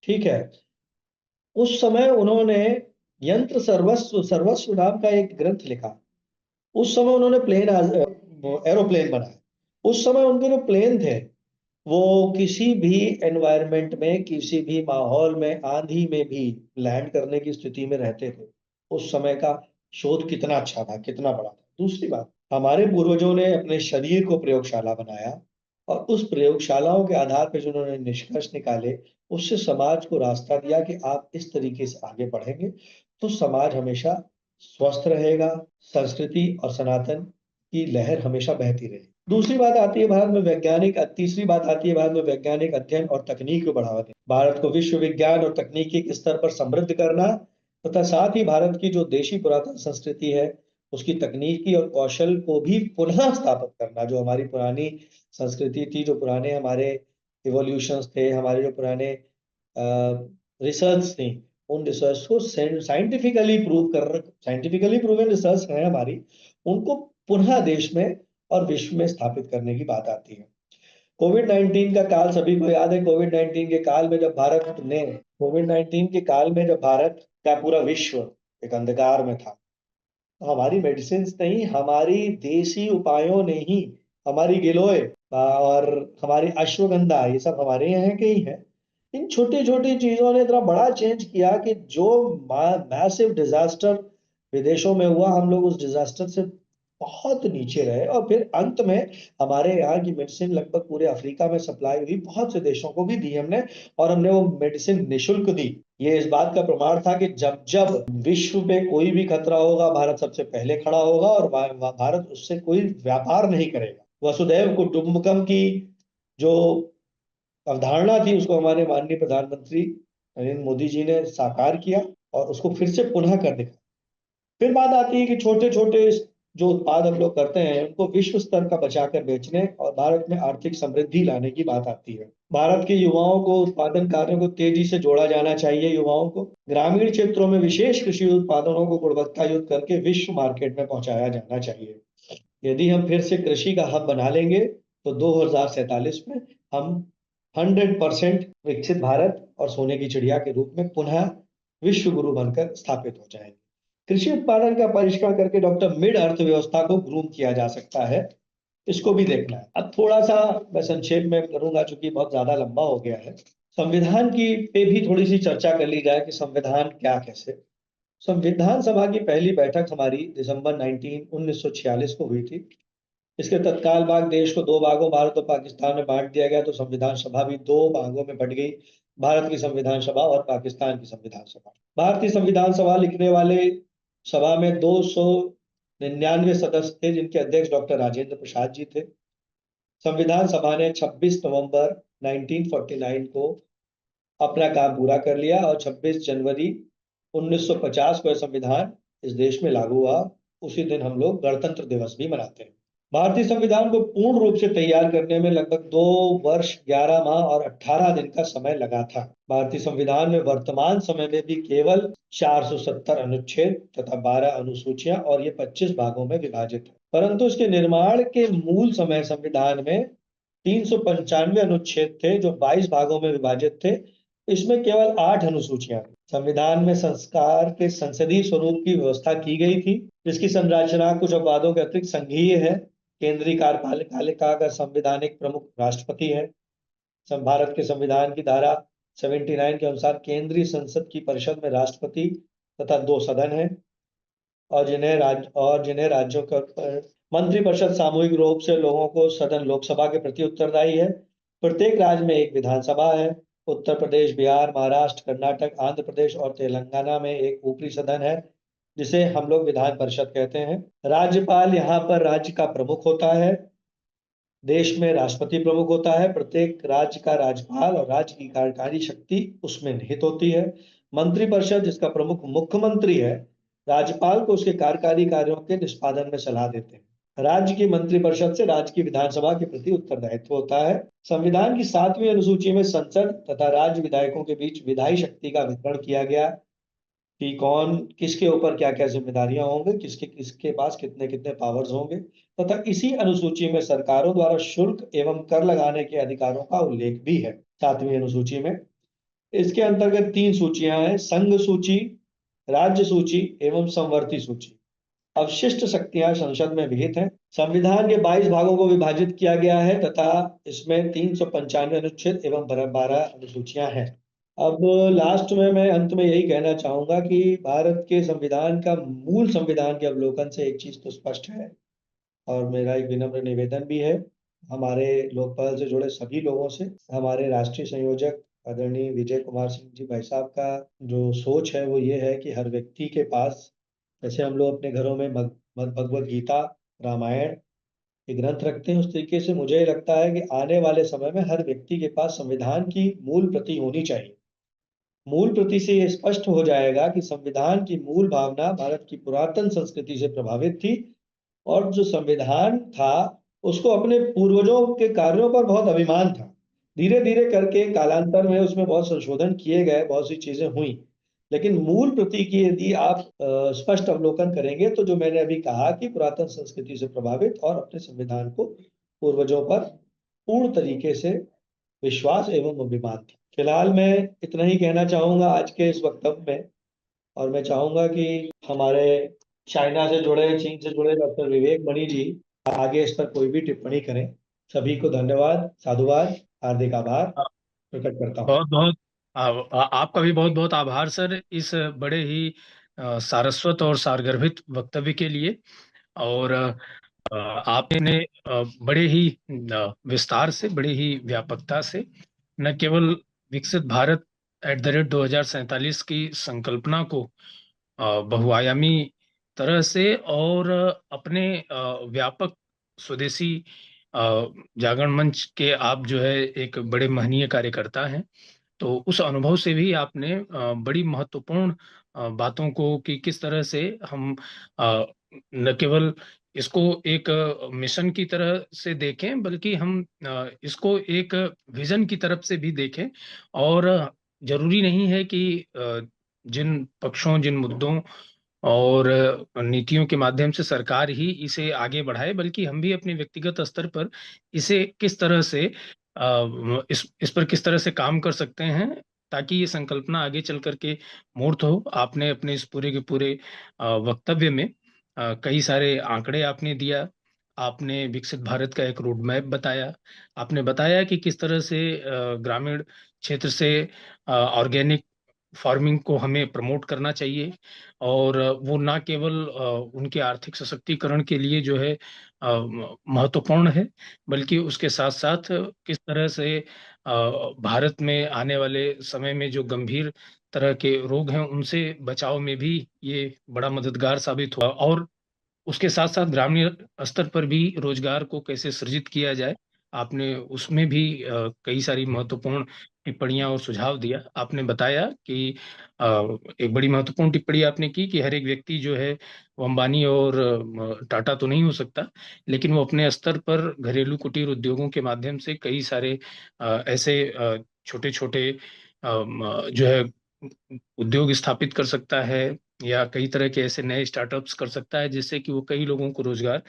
ठीक है। उस समय उन्होंने यंत्र सर्वस्व सर्वस्व नाम का एक ग्रंथ लिखा। उस समय उन्होंने एरोप्लेन बनाया। उस समय उनके जो प्लेन थे वो किसी भी एनवायरनमेंट में, किसी भी माहौल में, आंधी में भी लैंड करने की स्थिति में रहते थे। उस समय का शोध कितना अच्छा था, कितना बड़ा था। दूसरी बात, हमारे पूर्वजों ने अपने शरीर को प्रयोगशाला बनाया और उस प्रयोगशालाओं के आधार पर जो उन्होंने निष्कर्ष निकाले, उससे समाज को रास्ता दिया कि आप इस तरीके से आगे बढ़ेंगे तो समाज हमेशा स्वस्थ रहेगा, संस्कृति और सनातन की लहर हमेशा बहती रहेगी। दूसरी बात आती है भारत में तीसरी बात आती है भारत में वैज्ञानिक अध्ययन और तकनीक को बढ़ावा देना। भारत को विश्व विज्ञान और तकनीकी के स्तर पर समृद्ध करना तथा साथ ही भारत की जो देशी पुरातन संस्कृति है उसकी तकनीकी और कौशल को भी पुनः स्थापित करना। जो हमारी पुरानी संस्कृति थी, जो पुराने हमारे इवोल्यूशंस थे, हमारे जो पुराने रिसर्च थी, उन रिसर्च को साइंटिफिकली प्रूवन रिसर्च है हमारी, उनको पुनः देश में और विश्व में स्थापित करने की बात आती है। कोविड-19 का काल सभी को याद है। कोविड-19 के काल में जब भारत का पूरा विश्व एक अंधकार में था, तो हमारी मेडिसिन नहीं, हमारी देसी उपायों ने ही, हमारी गिलोय और हमारी अश्वगंधा, ये सब हमारे यहाँ के ही है। इन छोटी छोटी चीजों ने इतना बड़ा चेंज किया कि जो मैसिव डिजास्टर विदेशों में हुआ, हम लोग उस डिजास्टर से बहुत नीचे रहे और फिर अंत में हमारे यहाँ की मेडिसिन लगभग पूरे अफ्रीका में सप्लाई हुई, बहुत से देशों को भी दी हमने और हमने वो मेडिसिन निशुल्क दी। ये इस बात का प्रमाण था कि जब जब विश्व में कोई भी खतरा होगा, भारत सबसे पहले खड़ा होगा और भारत उससे कोई व्यापार नहीं करेगा। वसुधैव कुटुंबकम की जो अवधारणा थी उसको हमारे माननीय प्रधानमंत्री नरेंद्र मोदी जी ने साकार किया और उसको फिर से पुनः कर दिखा। फिर बात आती है कि छोटे छोटे जो उत्पाद हम लोग करते हैं उनको विश्व स्तर का बचाकर बेचने और भारत में आर्थिक समृद्धि लाने की बात आती है। भारत के युवाओं को उत्पादन कार्यों को तेजी से जोड़ा जाना चाहिए। युवाओं को ग्रामीण क्षेत्रों में विशेष कृषि उत्पादनों को गुणवत्ता युक्त करके विश्व मार्केट में पहुंचाया जाना चाहिए। यदि हम फिर से कृषि का हब बना लेंगे तो 2047 में हम 100% विकसित भारत और सोने की चिड़िया के रूप में पुनः विश्व गुरु बनकर स्थापित हो जाएंगे। कृषि उत्पादन का परिष्करण करके डॉक्टर मिड अर्थव्यवस्था को ग्रूम किया जा सकता है, इसको भी देखना है। अब थोड़ा सा मैं संक्षेप में करूंगा क्योंकि बहुत ज्यादा लंबा हो गया है। संविधान की पे भी थोड़ी सी चर्चा कर ली जाए कि संविधान क्या, कैसे। संविधान सभा की पहली बैठक हमारी दिसंबर 1946 को हुई थी। इसके तत्काल बाद देश को 2 भागों, भारत और पाकिस्तान में बांट दिया गया, तो संविधान सभा भी 2 भागों में बट गई, भारत की संविधान सभा और पाकिस्तान की संविधान सभा। भारतीय संविधान सभा लिखने वाले सभा में 299 सदस्य थे, जिनके अध्यक्ष डॉक्टर राजेंद्र प्रसाद जी थे। संविधान सभा ने 26 नवंबर 1949 को अपना काम पूरा कर लिया और 26 जनवरी 1950 को संविधान इस देश में लागू हुआ। उसी दिन हम लोग गणतंत्र दिवस भी मनाते हैं। भारतीय संविधान को पूर्ण रूप से तैयार करने में लगभग 2 वर्ष 11 माह और 18 दिन का समय लगा था। भारतीय संविधान में वर्तमान समय में भी केवल 470 अनुच्छेद तथा 12 अनुसूचियां और ये 25 भागों में विभाजित है, परंतु इसके निर्माण के मूल समय संविधान में 395 अनुच्छेद थे जो 22 भागों में विभाजित थे। इसमें केवल 8 अनुसूचियां थी। संविधान में संस्कार के संसदीय स्वरूप की व्यवस्था की गई थी, जिसकी संरचना कुछ अपवादों के अतिरिक्त संघीय है। केंद्रीय कार्यपालिका का संवैधानिक प्रमुख राष्ट्रपति है। भारत के संविधान की धारा 79 के अनुसार केंद्रीय संसद की परिषद में राष्ट्रपति तथा 2 सदन हैं और जिन्हें राज्यों का मंत्रिपरिषद सामूहिक रूप से लोगों को सदन लोकसभा के प्रति उत्तरदायी है। प्रत्येक राज्य में एक विधानसभा है। उत्तर प्रदेश, बिहार, महाराष्ट्र, कर्नाटक, आंध्र प्रदेश और तेलंगाना में एक ऊपरी सदन है जिसे हम लोग विधान परिषद कहते हैं। राज्यपाल यहाँ पर राज्य का प्रमुख होता है। देश में राष्ट्रपति प्रमुख होता है। प्रत्येक राज्य का राज्यपाल और राज्य की कार्यकारी शक्ति उसमें निहित होती है। मंत्रिपरिषद, जिसका प्रमुख मुख्यमंत्री है, राज्यपाल को उसके कार्यकारी कार्यों के निष्पादन में सलाह देते हैं। राज्य की मंत्रिपरिषद से राज्य की विधानसभा के प्रति उत्तरदायित्व होता है। संविधान की 7वीं अनुसूची में संसद तथा राज्य विधायकों के बीच विधायी शक्ति का वितरण किया गया कि कौन किसके ऊपर क्या क्या जिम्मेदारियां होंगे, किसके किसके पास कितने कितने पावर्स होंगे, तथा इसी अनुसूची में सरकारों द्वारा शुल्क एवं कर लगाने के अधिकारों का उल्लेख भी है 7वीं अनुसूची में। इसके अंतर्गत 3 सूचियां हैं: संघ सूची, राज्य सूची एवं संवर्ती सूची। अवशिष्ट शक्तियां संसद में विहित हैं। संविधान के 22 भागों को विभाजित किया गया है तथा इसमें 395 अनुच्छेद एवं 12 अनुसूचियां हैं। अब लास्ट में मैं अंत में यही कहना चाहूंगा कि भारत के संविधान का मूल संविधान के अवलोकन से एक चीज तो स्पष्ट है और मेरा एक विनम्र निवेदन भी है हमारे लोकपाल से जुड़े सभी लोगों से। हमारे राष्ट्रीय संयोजक आदरणीय विजय कुमार सिंह जी भाई साहब का जो सोच है वो ये है कि हर व्यक्ति के पास, जैसे हम लोग अपने घरों में भगवत गीता, रामायण ये ग्रंथ रखते हैं, उस तरीके से मुझे लगता है कि आने वाले समय में हर व्यक्ति के पास संविधान की मूल प्रति होनी चाहिए। मूल प्रति से ये स्पष्ट हो जाएगा कि संविधान की मूल भावना भारत की पुरातन संस्कृति से प्रभावित थी और जो संविधान था उसको अपने पूर्वजों के कार्यों पर बहुत अभिमान था। धीरे धीरे करके कालांतर में उसमें बहुत संशोधन किए गए, बहुत सी चीजें हुई, लेकिन मूल प्रति की यदि आप स्पष्ट अवलोकन करेंगे तो जो मैंने अभी कहा कि पुरातन संस्कृति से प्रभावित और अपने संविधान को पूर्वजों पर पूर्ण तरीके से विश्वास एवं अभिमान थी। फिलहाल मैं इतना ही कहना चाहूंगा आज के इस वक्तव्य में, और मैं चाहूंगा कि हमारे चाइना से जुड़े, चीन से जुड़े डॉक्टर विवेक मणि जी आगे इस पर कोई भी टिप्पणी करें। सभी को धन्यवाद, साधुवाद, हार्दिक आभार प्रकट करता हूँ। बहुत बहुत आपका भी बहुत बहुत आभार सर, इस बड़े ही सारस्वत और सारगर्भित वक्तव्य के लिए। और आपने बड़े ही विस्तार से, बड़े ही व्यापकता से न केवल विकसित भारत @2047 की संकल्पना को बहुआयामी तरह से और अपने व्यापक स्वदेशी जागरण मंच के आप जो है एक बड़े महनीय कार्यकर्ता हैं, तो उस अनुभव से भी आपने बड़ी महत्वपूर्ण बातों को कि किस तरह से हम न केवल इसको एक मिशन की तरह से देखें, बल्कि हम इसको एक विजन की तरफ से भी देखें। और जरूरी नहीं है कि जिन पक्षों, जिन मुद्दों और नीतियों के माध्यम से सरकार ही इसे आगे बढ़ाए, बल्कि हम भी अपने व्यक्तिगत स्तर पर इसे किस तरह से इस पर किस तरह से काम कर सकते हैं ताकि ये संकल्पना आगे चल करके मूर्त हो। आपने अपने इस पूरे के पूरे वक्तव्य में कई सारे आंकड़े आपने दिया, आपने विकसित भारत का एक रोड मैप बताया, आपने बताया कि किस तरह से ग्रामीण क्षेत्र से ऑर्गेनिक फार्मिंग को हमें प्रमोट करना चाहिए, और वो ना केवल उनके आर्थिक सशक्तिकरण के लिए जो है महत्वपूर्ण है, बल्कि उसके साथ साथ किस तरह से भारत में आने वाले समय में जो गंभीर तरह के रोग हैं उनसे बचाव में भी ये बड़ा मददगार साबित हुआ। और उसके साथ साथ ग्रामीण स्तर पर भी रोजगार को कैसे सृजित किया जाए, आपने उसमें भी कई सारी महत्वपूर्ण टिप्पणियां और सुझाव दिया। आपने बताया कि एक बड़ी महत्वपूर्ण टिप्पणी आपने की कि हर एक व्यक्ति जो है वो अंबानी और टाटा तो नहीं हो सकता, लेकिन वो अपने स्तर पर घरेलू कुटीर उद्योगों के माध्यम से कई सारे ऐसे छोटे छोटे जो है उद्योग स्थापित कर सकता है, या कई तरह के ऐसे नए स्टार्टअप्स कर सकता है जिससे कि वो कई लोगों को रोजगार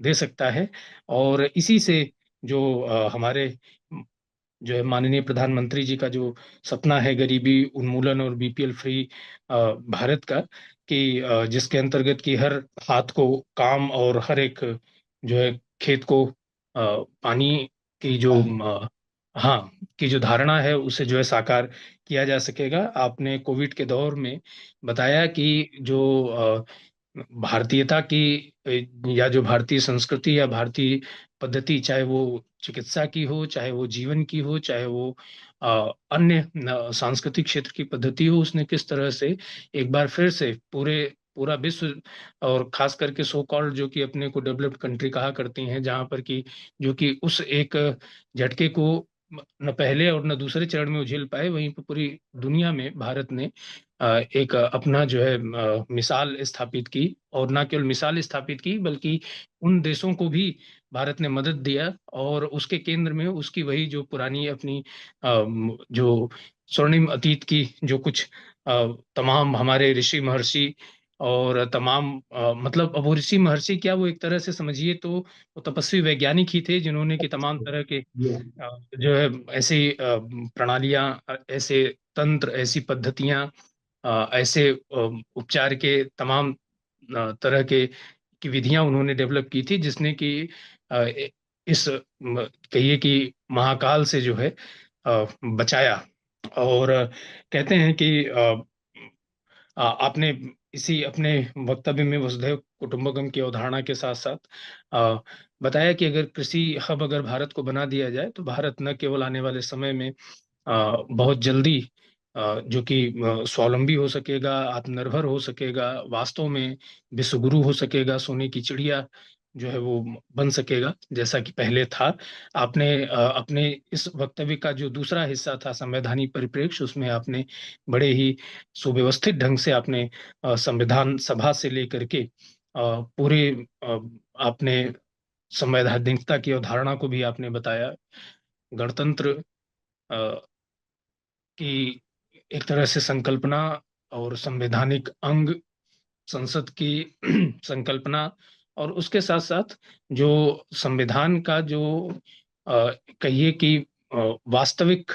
दे सकता है। और इसी से जो हमारे जो है माननीय प्रधानमंत्री जी का जो सपना है गरीबी उन्मूलन और बीपीएल फ्री भारत का, कि जिसके अंतर्गत कि हर हाथ को काम और हर एक जो है खेत को पानी की जो हाँ की जो धारणा है उसे जो है साकार किया जा सकेगा। आपने कोविड के दौर में बताया कि जो भारतीयता की या जो भारतीय संस्कृति या भारतीय पद्धति, चाहे वो चिकित्सा की हो, चाहे वो जीवन की हो, चाहे वो अन्य सांस्कृतिक क्षेत्र की पद्धति हो, उसने किस तरह से एक बार फिर से पूरा विश्व और खास करके सो कॉल्ड जो कि अपने को डेवलप्ड कंट्री कहा करती हैं, जहां पर कि जो कि उस एक झटके को न पहले और न दूसरे चरण में झेल पाए, वहीं पर पूरी दुनिया में भारत ने एक अपना जो है मिसाल स्थापित की, और ना केवल मिसाल स्थापित की बल्कि उन देशों को भी भारत ने मदद दिया, और उसके केंद्र में उसकी वही जो पुरानी अपनी जो स्वर्णिम अतीत की जो कुछ तमाम हमारे ऋषि महर्षि और तमाम मतलब अब वो ऋषि महर्षि क्या, वो एक तरह से समझिए तो वो तपस्वी वैज्ञानिक ही थे, जिन्होंने की तमाम तरह के जो है ऐसी प्रणालियां, ऐसे तंत्र, ऐसी पद्धतियां, ऐसे उपचार के तमाम तरह के की विधियां उन्होंने डेवलप की थी, जिसने कि इस कहिए कि महाकाल से जो है बचाया। और कहते हैं कि आपने इसी अपने वक्तव्य में वसुधैव कुटुंबकम की अवधारणा के साथ साथ बताया कि अगर कृषि हब अगर भारत को बना दिया जाए तो भारत न केवल आने वाले समय में बहुत जल्दी जो कि स्वावलंबी हो सकेगा, आत्मनिर्भर हो सकेगा, वास्तव में विश्वगुरु हो सकेगा, सोने की चिड़िया जो है वो बन सकेगा जैसा कि पहले था। आपने अपने इस वक्तव्य का जो दूसरा हिस्सा था संवैधानिक परिप्रेक्ष्य, उसमें आपने बड़े ही सुव्यवस्थित ढंग से आपने संविधान सभा से लेकर के पूरे आपने संवैधानिकता की अवधारणा को भी आपने बताया। गणतंत्र की एक तरह से संकल्पना और संवैधानिक अंग, संसद की संकल्पना, और उसके साथ साथ जो संविधान का जो कहिए कि वास्तविक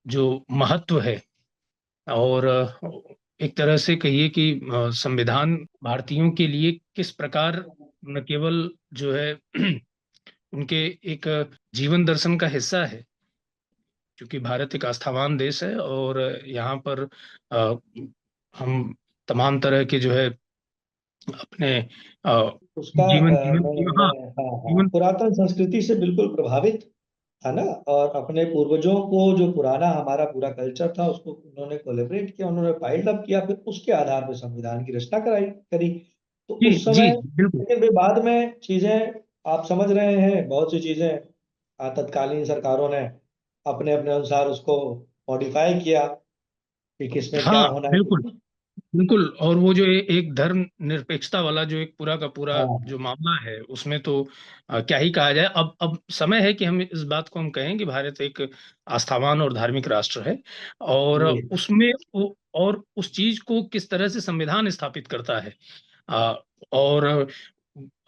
जो महत्व है, और एक तरह से कहिए कि संविधान भारतीयों के लिए किस प्रकार न केवल जो है उनके एक जीवन दर्शन का हिस्सा है, क्योंकि भारत एक आस्थावान देश है, और यहाँ पर अ, हम तमाम तरह के जो है अपने अ, उसका जीवन जीवन मैं हाँ, हाँ हाँ जीवन पुरातन संस्कृति से बिल्कुल प्रभावित था ना, और अपने पूर्वजों को जो पुराना हमारा पूरा कल्चर था उसको उन्होंने कोलेबरेट किया, उन्होंने पाइल्ड अप किया, फिर उसके आधार पर संविधान की रचना करी। तो जी उस जी समय, बिल्कुल। लेकिन फिर बाद में चीजें आप समझ रहे हैं, बहुत सी चीजें तत्कालीन सरकारों ने अपने अपने अनुसार उसको मॉडिफाई किया कि किसमें क्या हाँ होना बिल्कुल है। बिल्कुल। और वो जो एक धर्म निरपेक्षता वाला जो एक पूरा का पूरा हाँ जो मामला है, उसमें तो क्या ही कहा जाए। अब समय है कि हम इस बात को हम कहें कि भारत एक आस्थावान और धार्मिक राष्ट्र है, और जी उसमें और उस चीज को किस तरह से संविधान स्थापित करता है। आ, और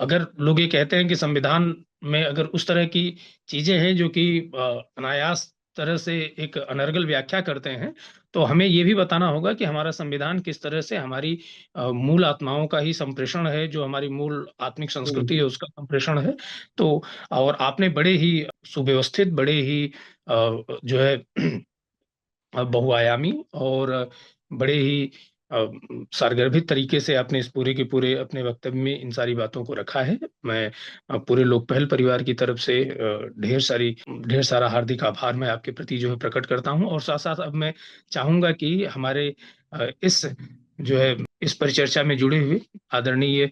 अगर लोग ये कहते हैं कि संविधान में अगर उस तरह की चीजें हैं जो कि अनायास तरह से एक अनर्गल व्याख्या करते हैं, तो हमें ये भी बताना होगा कि हमारा संविधान किस तरह से हमारी मूल आत्माओं का ही संप्रेषण है, जो हमारी मूल आत्मिक संस्कृति है जी उसका संप्रेषण है। तो और आपने बड़े ही सुव्यवस्थित, बड़े ही जो है बहुआयामी और बड़े ही सारगर्भित तरीके से आपने इस पूरे के पूरे अपने वक्तव्य में इन सारी बातों को रखा है। मैं पूरे लोकपहल परिवार की तरफ से ढेर सारा हार्दिक आभार मैं आपके प्रति जो है प्रकट करता हूं। और साथ साथ अब मैं चाहूंगा कि हमारे इस जो है इस परिचर्चा में जुड़े हुए आदरणीय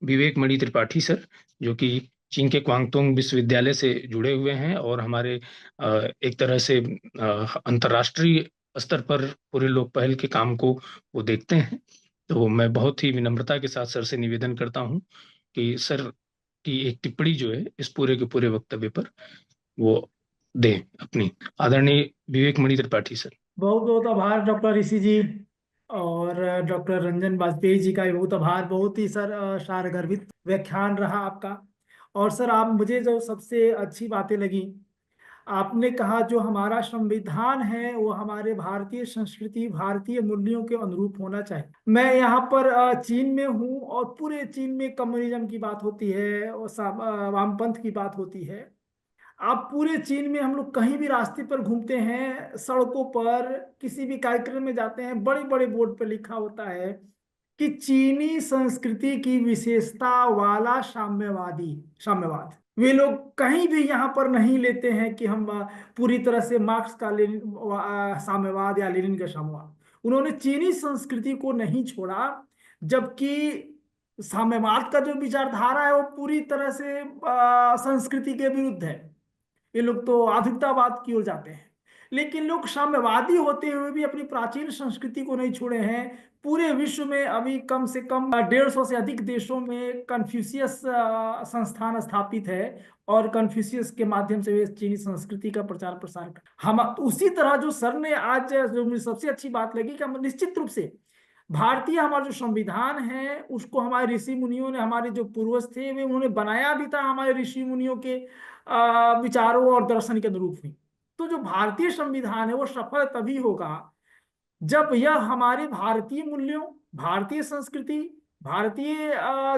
विवेक मणि त्रिपाठी सर, जो कि चीन के क्वांगतुंग विश्वविद्यालय से जुड़े हुए हैं और हमारे एक तरह से अंतर्राष्ट्रीय स्तर पर पूरे लोक पहल के काम को वो देखते हैं। तो मैं बहुत ही विनम्रता के साथ सर से निवेदन करता हूं कि सर की एक टिप्पणी जो है इस पूरे के पूरे वक्तव्य पर वो दें अपनी। आदरणीय विवेक मणि त्रिपाठी सर। बहुत बहुत आभार डॉक्टर ऋषि जी, और डॉक्टर रंजन वाजपेयी जी का भी बहुत आभार। बहुत ही सर सारगर्भित व्याख्यान रहा आपका। और सर आप, मुझे जो सबसे अच्छी बातें लगी, आपने कहा जो हमारा संविधान है वो हमारे भारतीय संस्कृति, भारतीय मूल्यों के अनुरूप होना चाहिए। मैं यहाँ पर चीन में हूँ, और पूरे चीन में कम्युनिज्म की बात होती है और वामपंथ की बात होती है। आप पूरे चीन में, हम लोग कहीं भी रास्ते पर घूमते हैं, सड़कों पर किसी भी कार्यक्रम में जाते हैं, बड़े बड़े बोर्ड पर लिखा होता है कि चीनी संस्कृति की विशेषता वाला साम्यवाद वे लोग कहीं भी यहाँ पर नहीं लेते हैं कि हम पूरी तरह से मार्क्स का साम्यवाद या लेनिन का साम्यवाद। उन्होंने चीनी संस्कृति को नहीं छोड़ा, जबकि साम्यवाद का जो विचारधारा है वो पूरी तरह से संस्कृति के विरुद्ध है। ये लोग तो आधुनिकतावाद की ओर जाते हैं, लेकिन लोग साम्यवादी होते हुए भी अपनी प्राचीन संस्कृति को नहीं छोड़े हैं। पूरे विश्व में अभी कम से कम 150 से अधिक देशों में कन्फ्यूशियस संस्थान स्थापित है, और कन्फ्यूशियस के माध्यम से वे चीनी संस्कृति का प्रचार प्रसार कर। हम उसी तरह जो सर ने आज, जो मुझे सबसे अच्छी बात लगी कि हम निश्चित रूप से भारतीय हमारा जो संविधान है उसको हमारे ऋषि मुनियों ने, हमारे जो पूर्वज थे वे, उन्होंने बनाया भी था हमारे ऋषि मुनियों के विचारों और दर्शन के अनुरूप ही। तो जो भारतीय संविधान है वो सफल तभी होगा जब यह हमारे भारतीय मूल्यों, भारतीय संस्कृति, भारतीय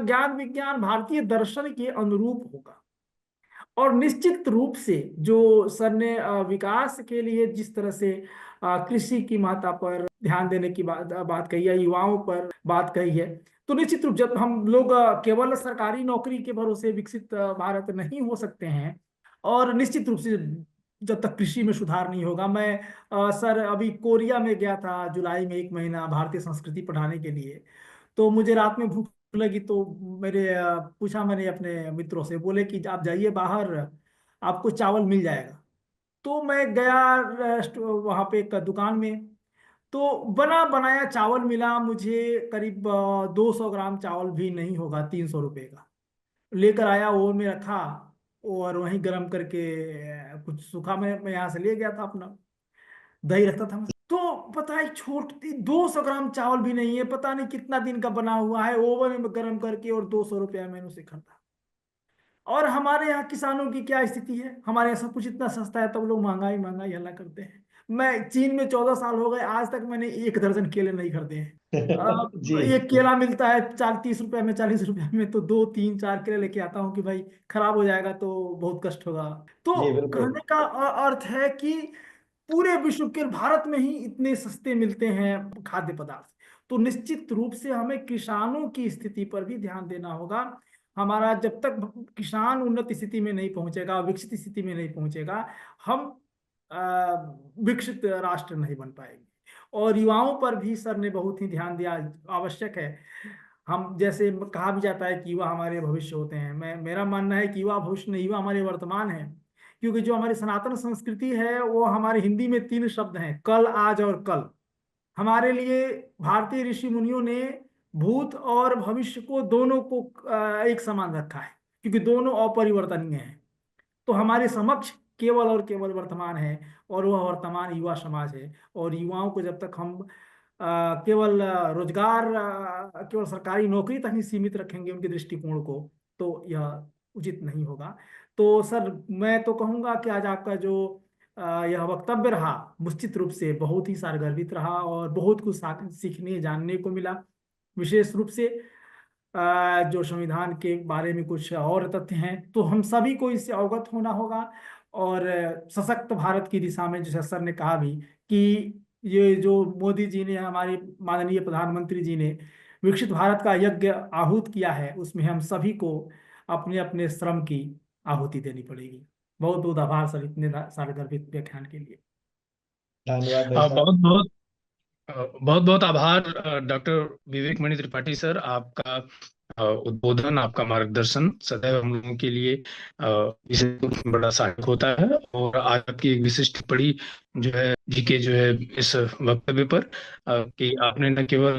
ज्ञान विज्ञान, भारतीय दर्शन के अनुरूप होगा। और निश्चित रूप से जो सर ने विकास के लिए जिस तरह से कृषि की महत्ता पर ध्यान देने की बात कही है, युवाओं पर बात कही है, तो निश्चित रूप जब हम लोग केवल सरकारी नौकरी के भरोसे विकसित भारत नहीं हो सकते हैं, और निश्चित रूप से जब तक कृषि में सुधार नहीं होगा। मैं सर अभी कोरिया में गया था जुलाई में 1 महीना भारतीय संस्कृति पढ़ाने के लिए। तो मुझे रात में भूख लगी, तो पूछा मैंने अपने मित्रों से, बोले कि आप जाइए बाहर, आपको चावल मिल जाएगा। तो मैं गया वहाँ पे एक दुकान में, तो बना बनाया चावल मिला मुझे। करीब 200 ग्राम चावल भी नहीं होगा, 300 रुपये का लेकर आया, ओवन में रखा और वहीं गर्म करके कुछ सूखा मैं यहाँ से ले गया था, अपना दही रखता था मैं। तो पता है छोटी 200 ग्राम चावल भी नहीं है, पता नहीं कितना दिन का बना हुआ है, ओवन में गर्म करके, और 200 रुपया मैंने उसे खरीदा। और हमारे यहाँ किसानों की क्या स्थिति है, हमारे यहाँ सब कुछ इतना सस्ता है तब लोग महंगाई महंगाई हल्ला करते हैं। मैं चीन में 14 साल हो गए, आज तक मैंने 1 दर्जन केले नहीं खरीदे हैं। जी एक केला मिलता है 30 रुपए में, 40 रुपए में, तो 2 3 4 केले लेके आता हूँ कि भाई खराब हो जाएगा तो बहुत कष्ट होगा। जी तो बिल्कुल। कहने का अर्थ है कि पूरे विश्व के भारत में ही इतने सस्ते मिलते हैं खाद्य पदार्थ। तो निश्चित रूप से हमें किसानों की स्थिति पर भी ध्यान देना होगा। हमारा जब तक किसान उन्नत स्थिति में नहीं पहुंचेगा, विकसित स्थिति में नहीं पहुंचेगा, हम विकसित राष्ट्र नहीं बन पाएंगे। और युवाओं पर भी सर ने बहुत ही ध्यान दिया, आवश्यक है। हम जैसे कहा भी जाता है कि युवा हमारे भविष्य होते हैं, मेरा मानना है कि युवा भविष्य नहीं, युवा हमारे वर्तमान है। क्योंकि जो हमारी सनातन संस्कृति है वो हमारे हिंदी में 3 शब्द हैं, कल, आज और कल। हमारे लिए भारतीय ऋषि मुनियों ने भूत और भविष्य को, दोनों को एक समान रखा है, क्योंकि दोनों अपरिवर्तनीय हैं। तो हमारे समक्ष केवल और केवल वर्तमान है, और वह वर्तमान युवा समाज है। और युवाओं को जब तक हम केवल रोजगार, केवल सरकारी नौकरी तक ही सीमित रखेंगे उनके दृष्टिकोण को, तो यह उचित नहीं होगा। तो सर मैं तो कहूँगा कि आज आपका जो यह वक्तव्य रहा, निश्चित रूप से बहुत ही सारगर्भित रहा, और बहुत कुछ सीखने जानने को मिला। विशेष रूप से जो संविधान के बारे में कुछ और तथ्य हैं, तो हम सभी को इससे अवगत होना होगा। और सशक्त भारत की दिशा में, जैसे सर ने कहा भी, कि ये जो मोदी जी ने, हमारे माननीय प्रधानमंत्री जी ने विकसित भारत का यज्ञ आहूत किया है, उसमें हम सभी को अपने अपने श्रम की आहुति देनी पड़ेगी। बहुत बहुत आभार सर, इतने सारगर्भित व्याख्यान के लिए। धन्यवाद भाई साहब। बहुत बहुत बहुत बहुत आभार डॉक्टर विवेक मणि त्रिपाठी सर। आपका उद्बोधन, आपका मार्गदर्शन सदैव हम लोगों के लिए इसे बड़ा सहायक होता है। और आज आपकी एक विशिष्ट टिप्पणी जो है जीके जो है इस वक्तव्य पर, कि आपने न केवल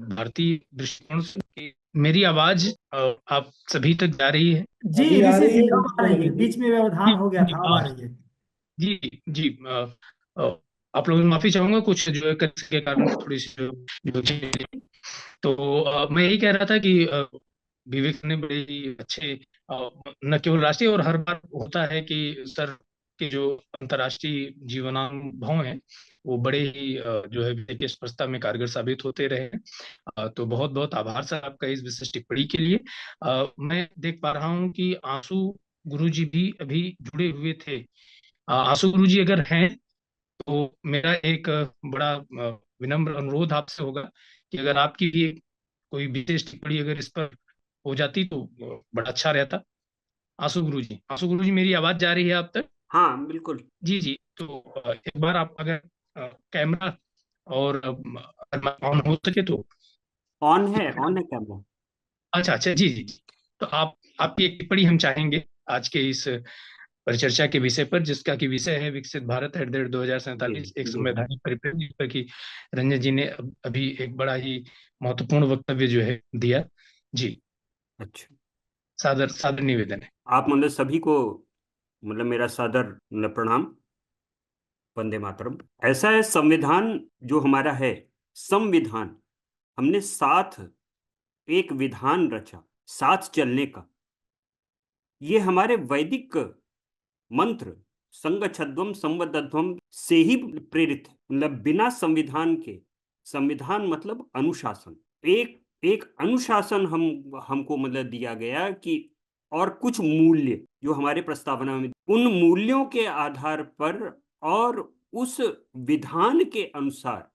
भारतीय दृष्टिकोण से, मेरी आवाज आप सभी तक जा रही है? जी अभी आ ऋषि रही जी, है, अब आ रही है, बिल्कुल। बीच में व्यवधान हो गया था, अब आ रही है। जी जी। आप लोगों से माफी चाहूंगा, कुछ जो है कनेक्शन के कारण थोड़ी सी जो चीजें। तो मैं यही कह रहा था कि विवेक ने बड़े ही अच्छे, न केवल राष्ट्रीय, और हर बार होता है कि सर के जो अंतर्राष्ट्रीय जीवनानुभव हैं वो बड़े ही जो है विषय की स्पष्टता में कारगर साबित होते रहे। तो बहुत बहुत आभार सर आपका इस विशिष्ट टिप्पणी के लिए। मैं देख पा रहा हूँ कि आंसू गुरुजी भी अभी जुड़े हुए थे। आंसू गुरुजी अगर हैं तो मेरा एक बड़ा विनम्र अनुरोध आपसे होगा कि अगर आपकी भी कोई विशेष टिप्पणी अगर इस पर हो जाती तो बड़ा अच्छा रहता। आंसू गुरु जी मेरी आवाज जा रही है आप तक? हाँ बिल्कुल। जी जी, तो एक बार आप अगर कैमरा और ऑन हो सके तो। ऑन है कैमरा। अच्छा अच्छा, जी जी, तो आप आपकी एक टिप्पणी हम चाहेंगे आज के इस परिचर्चा के विषय पर, जिसका कि विषय है विकसित भारत @ 2047 एक जी संवैधानिक परिप्रेक्ष्य, जिस पर कि रंजन जी ने अभी एक बड़ा ही महत्वपूर्ण वक्तव्य जो है दिया। जी, अच्छा, सादर सादर निवेदन है। आप मतलब सभी को मतलब मेरा सादर मतलब प्रणाम। वंदे मातरम। ऐसा है, संविधान जो हमारा है, संविधान, हमने साथ एक विधान रचा साथ चलने का। ये हमारे वैदिक मंत्र संगच्छध्वम संवदध्वम से ही प्रेरित है। मतलब बिना संविधान के, संविधान मतलब अनुशासन, एक एक अनुशासन हमको मतलब दिया गया कि, और कुछ मूल्य जो हमारे प्रस्तावना में, उन मूल्यों के आधार पर और उस विधान के अनुसार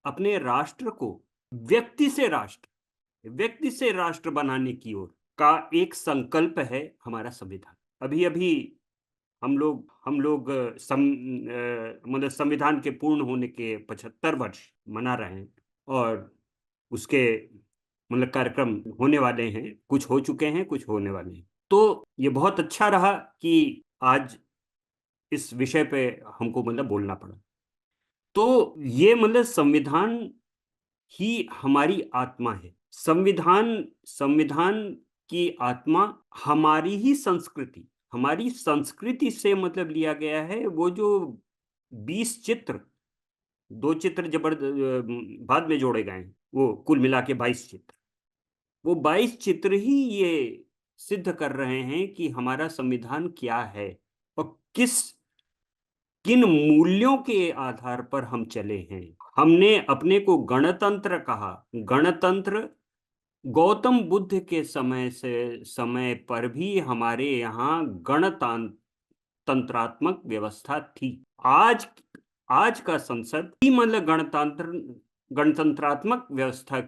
अपने राष्ट्र को व्यक्ति से राष्ट्र बनाने की ओर का एक संकल्प है हमारा संविधान। अभी अभी हम लोग मतलब संविधान के पूर्ण होने के 75 वर्ष मना रहे हैं, और उसके मतलब कार्यक्रम होने वाले हैं, कुछ हो चुके हैं, कुछ होने वाले हैं। तो ये बहुत अच्छा रहा कि आज इस विषय पे हमको मतलब बोलना पड़ा। तो ये मतलब संविधान ही हमारी आत्मा है। संविधान की आत्मा हमारी संस्कृति से मतलब लिया गया है। वो जो 20 चित्र, 2 चित्र बाद में जोड़े गए हैं, वो कुल मिला के 22 चित्र, वो 22 चित्र ही ये सिद्ध कर रहे हैं कि हमारा संविधान क्या है और किन मूल्यों के आधार पर हम चले हैं। हमने अपने को गणतंत्र कहा। गणतंत्र गौतम बुद्ध के समय पर भी हमारे यहाँ गणतंत्रात्मक व्यवस्था थी। आज का संसद ही मतलब गणतंत्रात्मक व्यवस्था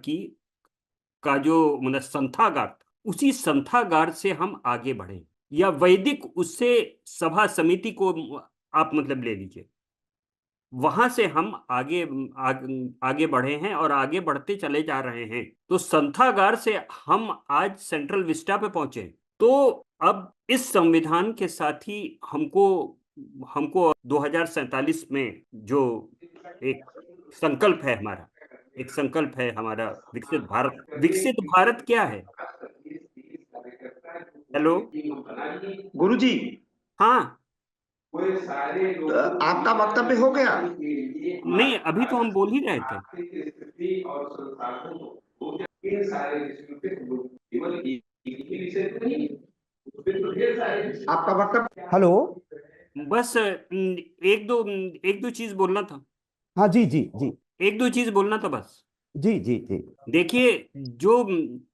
का जो मतलब संथागार था, उसी संथागार से हम आगे बढ़े, या वैदिक उससे सभा समिति को आप मतलब ले लीजिए, वहां से हम आगे बढ़े हैं और आगे बढ़ते चले जा रहे हैं। तो संथागार से हम आज सेंट्रल विस्टा पे पहुंचे। तो अब इस संविधान के साथ ही हमको 2047 में जो एक संकल्प है हमारा, विकसित भारत क्या है? हेलो गुरुजी, हाँ, आपका वक्तव्य हो गया? नहीं अभी तो हम बोल ही रहे थे। आपका वक्तव्य। हेलो। बस एक दो चीज बोलना था। हाँ जी जी जी। एक दो चीज बोलना था बस। जी जी जी। देखिए, जो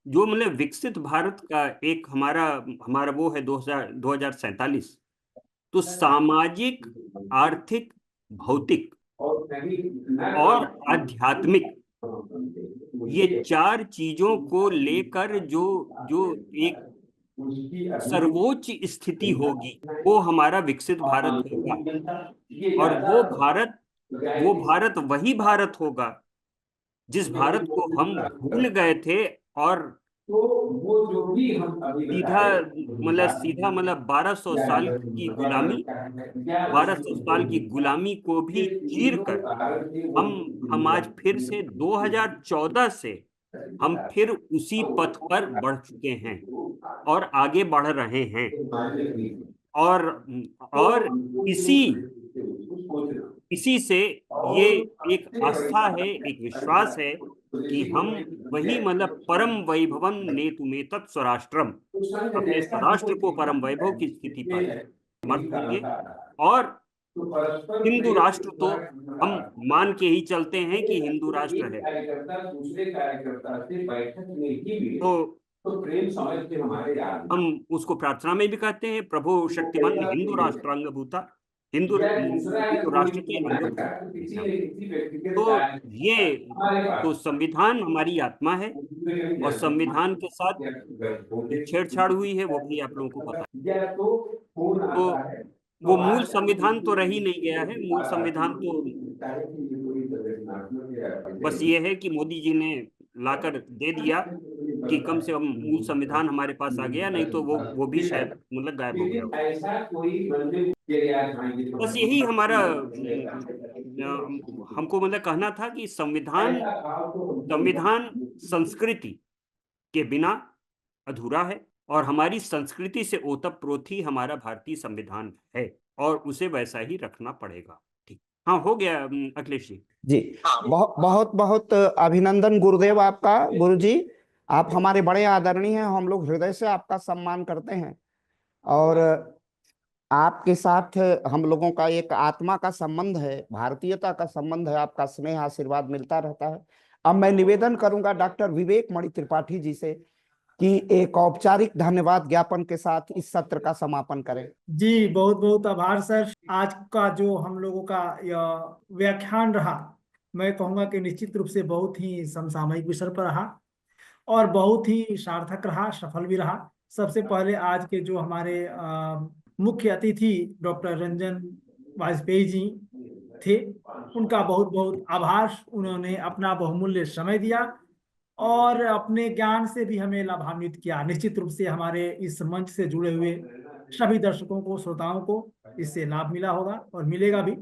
जो मतलब विकसित भारत का एक हमारा वो है 2047। तो सामाजिक, आर्थिक, भौतिक और आध्यात्मिक, ये 4 चीजों को लेकर जो जो एक सर्वोच्च स्थिति होगी, वो हमारा विकसित भारत होगा। और वो भारत वही भारत होगा जिस भारत को हम भूल गए थे, और सीधा मतलब 1200 साल की गुलामी को भी चीर कर हम आज फिर से 2014 से हम फिर उसी पथ पर बढ़ चुके हैं और आगे बढ़ रहे हैं। और इसी से ये एक आस्था है, एक विश्वास है कि हम वही मतलब परम वैभवम नेतुमेतत् स्वराष्ट्रम, अपने स्वराष्ट्र को परम वैभव की स्थिति पर समर्थ होंगे। और हिंदू राष्ट्र तो हम मान के ही चलते हैं कि हिंदू राष्ट्र है। तो हम उसको प्रार्थना में भी कहते हैं, प्रभु शक्तिमान हिंदू राष्ट्रांग भूता। हिंदू राष्ट्र के अंग थे। तो ये तो संविधान हमारी आत्मा है, और संविधान के साथ छेड़छाड़ हुई है वो भी आप लोगों को पता है। तो वो मूल संविधान तो रही नहीं गया है। मूल संविधान तो बस ये है कि मोदी जी ने लाकर दे दिया कि कम से कम मूल संविधान हमारे पास आ गया, नहीं तो वो भी शायद मतलब गायब हो गया होगा। बस यही हमारा हमको मतलब कहना था कि संविधान संस्कृति के बिना अधूरा है, और हमारी संस्कृति से ओतप्रोत ही हमारा भारतीय संविधान है, और उसे वैसा ही रखना पड़ेगा। ठीक, हाँ, हो गया अखिलेश जी। जी, बहुत बहुत बहुत अभिनंदन गुरुदेव आपका। गुरुजी, आप हमारे बड़े आदरणीय हैं, हम लोग हृदय से आपका सम्मान करते हैं, और आपके साथ हम लोगों का एक आत्मा का संबंध है, भारतीयता का संबंध है, आपका स्नेह आशीर्वाद मिलता रहता है। अब मैं निवेदन करूंगा डॉक्टर विवेक मणि त्रिपाठी जी से कि एक औपचारिक धन्यवाद ज्ञापन के साथ इस सत्र का समापन करें। जी, बहुत बहुत आभार सर। आज का जो हम लोगों का यह व्याख्यान रहा, मैं कहूँगा कि निश्चित रूप से बहुत ही समसामयिक विषय पर रहा और बहुत ही सार्थक रहा, सफल भी रहा। सबसे पहले आज के जो हमारे मुख्य अतिथि डॉक्टर रंजन वाजपेयी जी थे, उनका बहुत बहुत आभार। उन्होंने अपना बहुमूल्य समय दिया और अपने ज्ञान से भी हमें लाभान्वित किया। निश्चित रूप से हमारे इस मंच से जुड़े हुए सभी दर्शकों को, श्रोताओं को इससे लाभ मिला होगा और मिलेगा भी।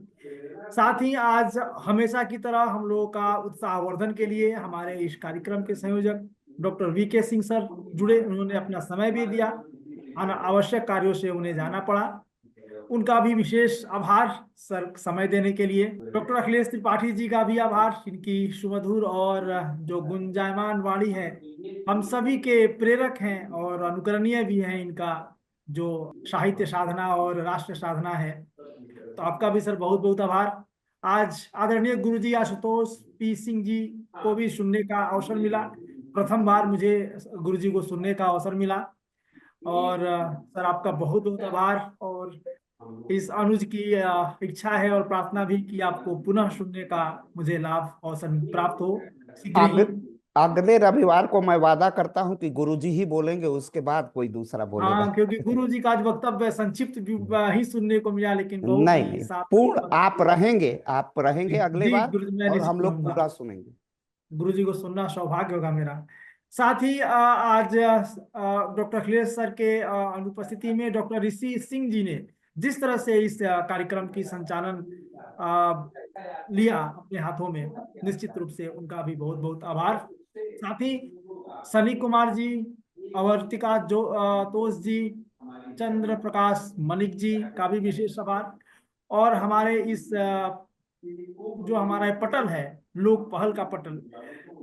साथ ही आज हमेशा की तरह हम लोगों का उत्साहवर्धन के लिए हमारे इस कार्यक्रम के संयोजक डॉक्टर वीके सिंह सर जुड़े। उन्होंने अपना समय भी दिया, आवश्यक कार्यों से उन्हें जाना पड़ा, उनका भी विशेष आभार सर समय देने के लिए। डॉक्टर अखिलेश त्रिपाठी जी का भी आभार, इनकी सुमधुर और जो गुंजायमान वाणी है, हम सभी के प्रेरक हैं और अनुकरणीय भी हैं। इनका जो साहित्य साधना और राष्ट्र साधना है, तो आपका भी सर बहुत बहुत आभार। आज आदरणीय गुरुजी आशुतोष पी सिंह जी को भी सुनने का अवसर मिला। प्रथम बार मुझे गुरुजी को सुनने का अवसर मिला, और सर आपका बहुत बहुत आभार। और इस अनुज की इच्छा है और प्रार्थना भी कि आपको पुनः सुनने का मुझे लाभ अवसर प्राप्त हो शीघ्र ही। अगले रविवार को मैं वादा करता हूं कि गुरुजी ही बोलेंगे, उसके बाद कोई दूसरा बोलेगा। हाँ, क्योंकि गुरु जी का आज वक्तव्य संक्षिप्त ही सुनने को मिला, लेकिन बहुत नहीं ही नहीं, सार्थक पूर्ण आप रहेंगे अगले जी बार, गुरु जी, मैं और निश्चित हम लोग रहूंगा। पूरा सुनेंगे। गुरु जी को सुनना सौभाग्य होगा मेरा। साथ ही आज डॉक्टर अखिलेश सर के अनुपस्थिति में डॉक्टर ऋषि सिंह जी ने जिस तरह से इस कार्यक्रम की संचालन लिया अपने हाथों में, निश्चित रूप से उनका भी बहुत बहुत आभार। साथ ही सनी कुमार जी, अवर्तिका जो तोष जी, चंद्र प्रकाश मलिक जी का भी विशेष आभार। और हमारे इस जो हमारा पटल है, लोक पहल का पटल,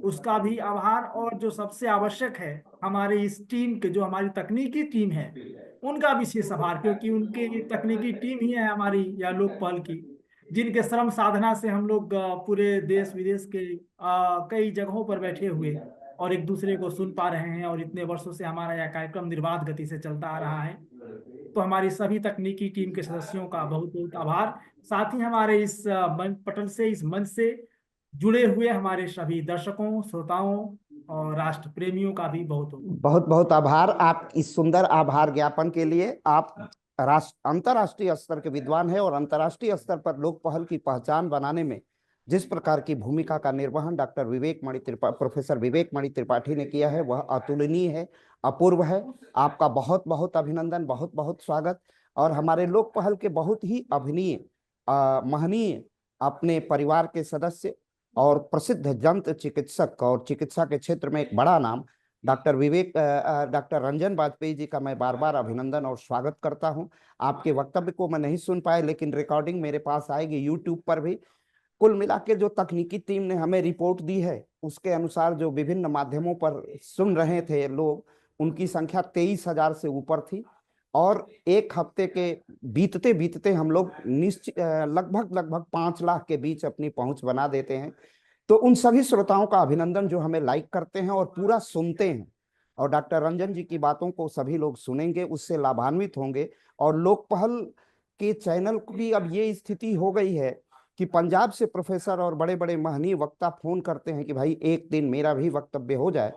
उसका भी आभार। और जो सबसे आवश्यक है, हमारे इस टीम के, जो हमारी तकनीकी टीम है, उनका विशेष आभार, क्योंकि उनके तकनीकी टीम ही है हमारी या लोक पहल की, जिनके श्रम साधना से हम लोग पूरे देश विदेश के कई जगहों पर बैठे हुए और एक दूसरे को सुन पा रहे हैं, और इतने वर्षों से हमारा यह कार्यक्रम निर्बाध गति से चलता आ रहा है। तो हमारी सभी तकनीकी टीम के सदस्यों का बहुत बहुत आभार। साथ ही हमारे इस पटल से, इस मंच से जुड़े हुए हमारे सभी दर्शकों, श्रोताओं और राष्ट्र प्रेमियों का भी बहुत बहुत बहुत आभार। आप इस सुंदर आभार ज्ञापन के लिए। आप अंतर्राष्ट्रीय स्तर के विद्वान हैं, और अंतर्राष्ट्रीय स्तर पर लोक पहल की पहचान बनाने में जिस प्रकार की भूमिका का निर्वहन प्रोफेसर विवेक मणि त्रिपाठी ने किया है, वह अतुलनीय है, अपूर्व है। आपका बहुत बहुत अभिनंदन, बहुत बहुत स्वागत। और हमारे लोक पहल के बहुत ही अभिनीय महनीय अपने परिवार के सदस्य और प्रसिद्ध दंत चिकित्सक और चिकित्सा के क्षेत्र में एक बड़ा नाम डॉक्टर रंजन वाजपेयी जी का मैं बार बार अभिनंदन और स्वागत करता हूं। आपके वक्तव्य को मैं नहीं सुन पाया, लेकिन रिकॉर्डिंग मेरे पास आएगी यूट्यूब पर भी। कुल मिला के जो तकनीकी टीम ने हमें रिपोर्ट दी है, उसके अनुसार जो विभिन्न माध्यमों पर सुन रहे थे लोग, उनकी संख्या 23,000 से ऊपर थी। और एक हफ्ते के बीतते बीतते हम लोग लगभग 5 लाख के बीच अपनी पहुंच बना देते हैं। तो उन सभी श्रोताओं का अभिनंदन जो हमें लाइक करते हैं और पूरा सुनते हैं, और डॉक्टर रंजन जी की बातों को सभी लोग सुनेंगे, उससे लाभान्वित होंगे, और लोक पहल के चैनल की अब ये स्थिति हो गई है कि पंजाब से प्रोफेसर और बड़े बड़े महनीय वक्ता फोन करते हैं कि भाई एक दिन मेरा भी वक्तव्य हो जाए,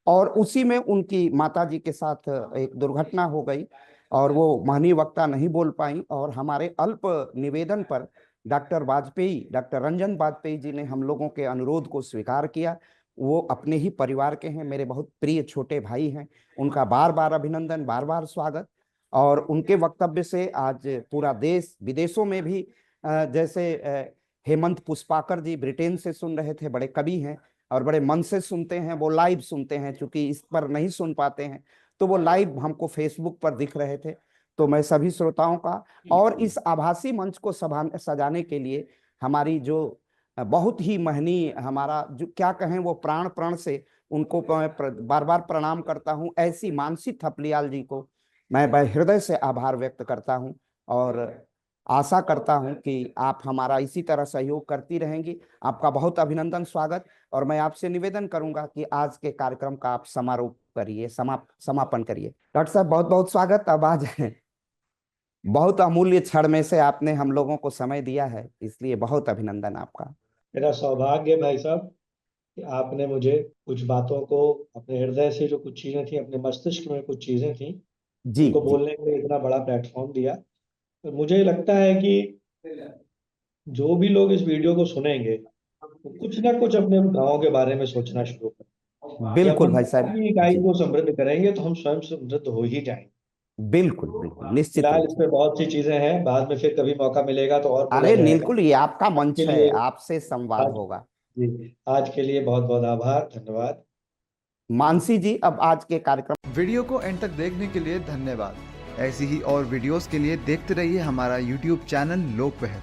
और उसी में उनकी माताजी के साथ एक दुर्घटना हो गई और वो महनीय वक्ता नहीं बोल पाई, और हमारे अल्प निवेदन पर डॉक्टर रंजन बाजपेयी जी ने हम लोगों के अनुरोध को स्वीकार किया। वो अपने ही परिवार के हैं, मेरे बहुत प्रिय छोटे भाई हैं, उनका बार बार अभिनंदन, बार बार स्वागत। और उनके वक्तव्य से आज पूरा देश विदेशों में भी जैसे हेमंत पुष्पाकर जी ब्रिटेन से सुन रहे थे, बड़े कवि हैं और बड़े मन से सुनते हैं, वो लाइव सुनते हैं, चूंकि इस पर नहीं सुन पाते हैं तो वो लाइव हमको फेसबुक पर दिख रहे थे। तो मैं सभी श्रोताओं का और इस आभासी मंच को सजाने के लिए हमारी जो बहुत ही महनीय, हमारा जो क्या कहें, वो प्राण प्रण से उनको बार बार प्रणाम करता हूं, ऐसी मानसी थपलियाल जी को मैं हृदय से आभार व्यक्त करता हूं और आशा करता हूं कि आप हमारा इसी तरह सहयोग करती रहेंगी। आपका बहुत अभिनंदन, स्वागत। और मैं आपसे निवेदन करूंगा कि आज के कार्यक्रम का आप समारोह करिए, समापन करिए। डॉक्टर साहब बहुत बहुत स्वागत। अब आज बहुत अमूल्य क्षण में से आपने हम लोगों को समय दिया है, इसलिए बहुत अभिनंदन आपका। मेरा सौभाग्य भाई साहब कि आपने मुझे कुछ बातों को, अपने हृदय से जो कुछ चीजें थी, अपने मस्तिष्क में कुछ चीजें थी, जी उनको जी। बोलने के लिए इतना बड़ा प्लेटफॉर्म दिया। तो मुझे लगता है कि जो भी लोग इस वीडियो को सुनेंगे वो कुछ ना कुछ अपने गांव के बारे में सोचना शुरू करें। जब बिल्कुल हम भाई साहब अपनी इकाई जी, को समृद्ध करेंगे तो हम स्वयं समृद्ध हो ही जाएंगे। बिल्कुल बिल्कुल, निश्चित फिलहाल रूप इस से। पे बहुत सी चीजें हैं, बाद में फिर कभी मौका मिलेगा तो और बोला अरे जाएगा। बिल्कुल, ये आपका मंच के है, लिए आपसे संवाद आज होगा। जी, आज के लिए बहुत बहुत आभार, धन्यवाद। मानसी जी, अब आज के कार्यक्रम वीडियो को एंड तक देखने के लिए धन्यवाद। ऐसी ही और वीडियोस के लिए देखते रहिए हमारा YouTube चैनल लोकपहल।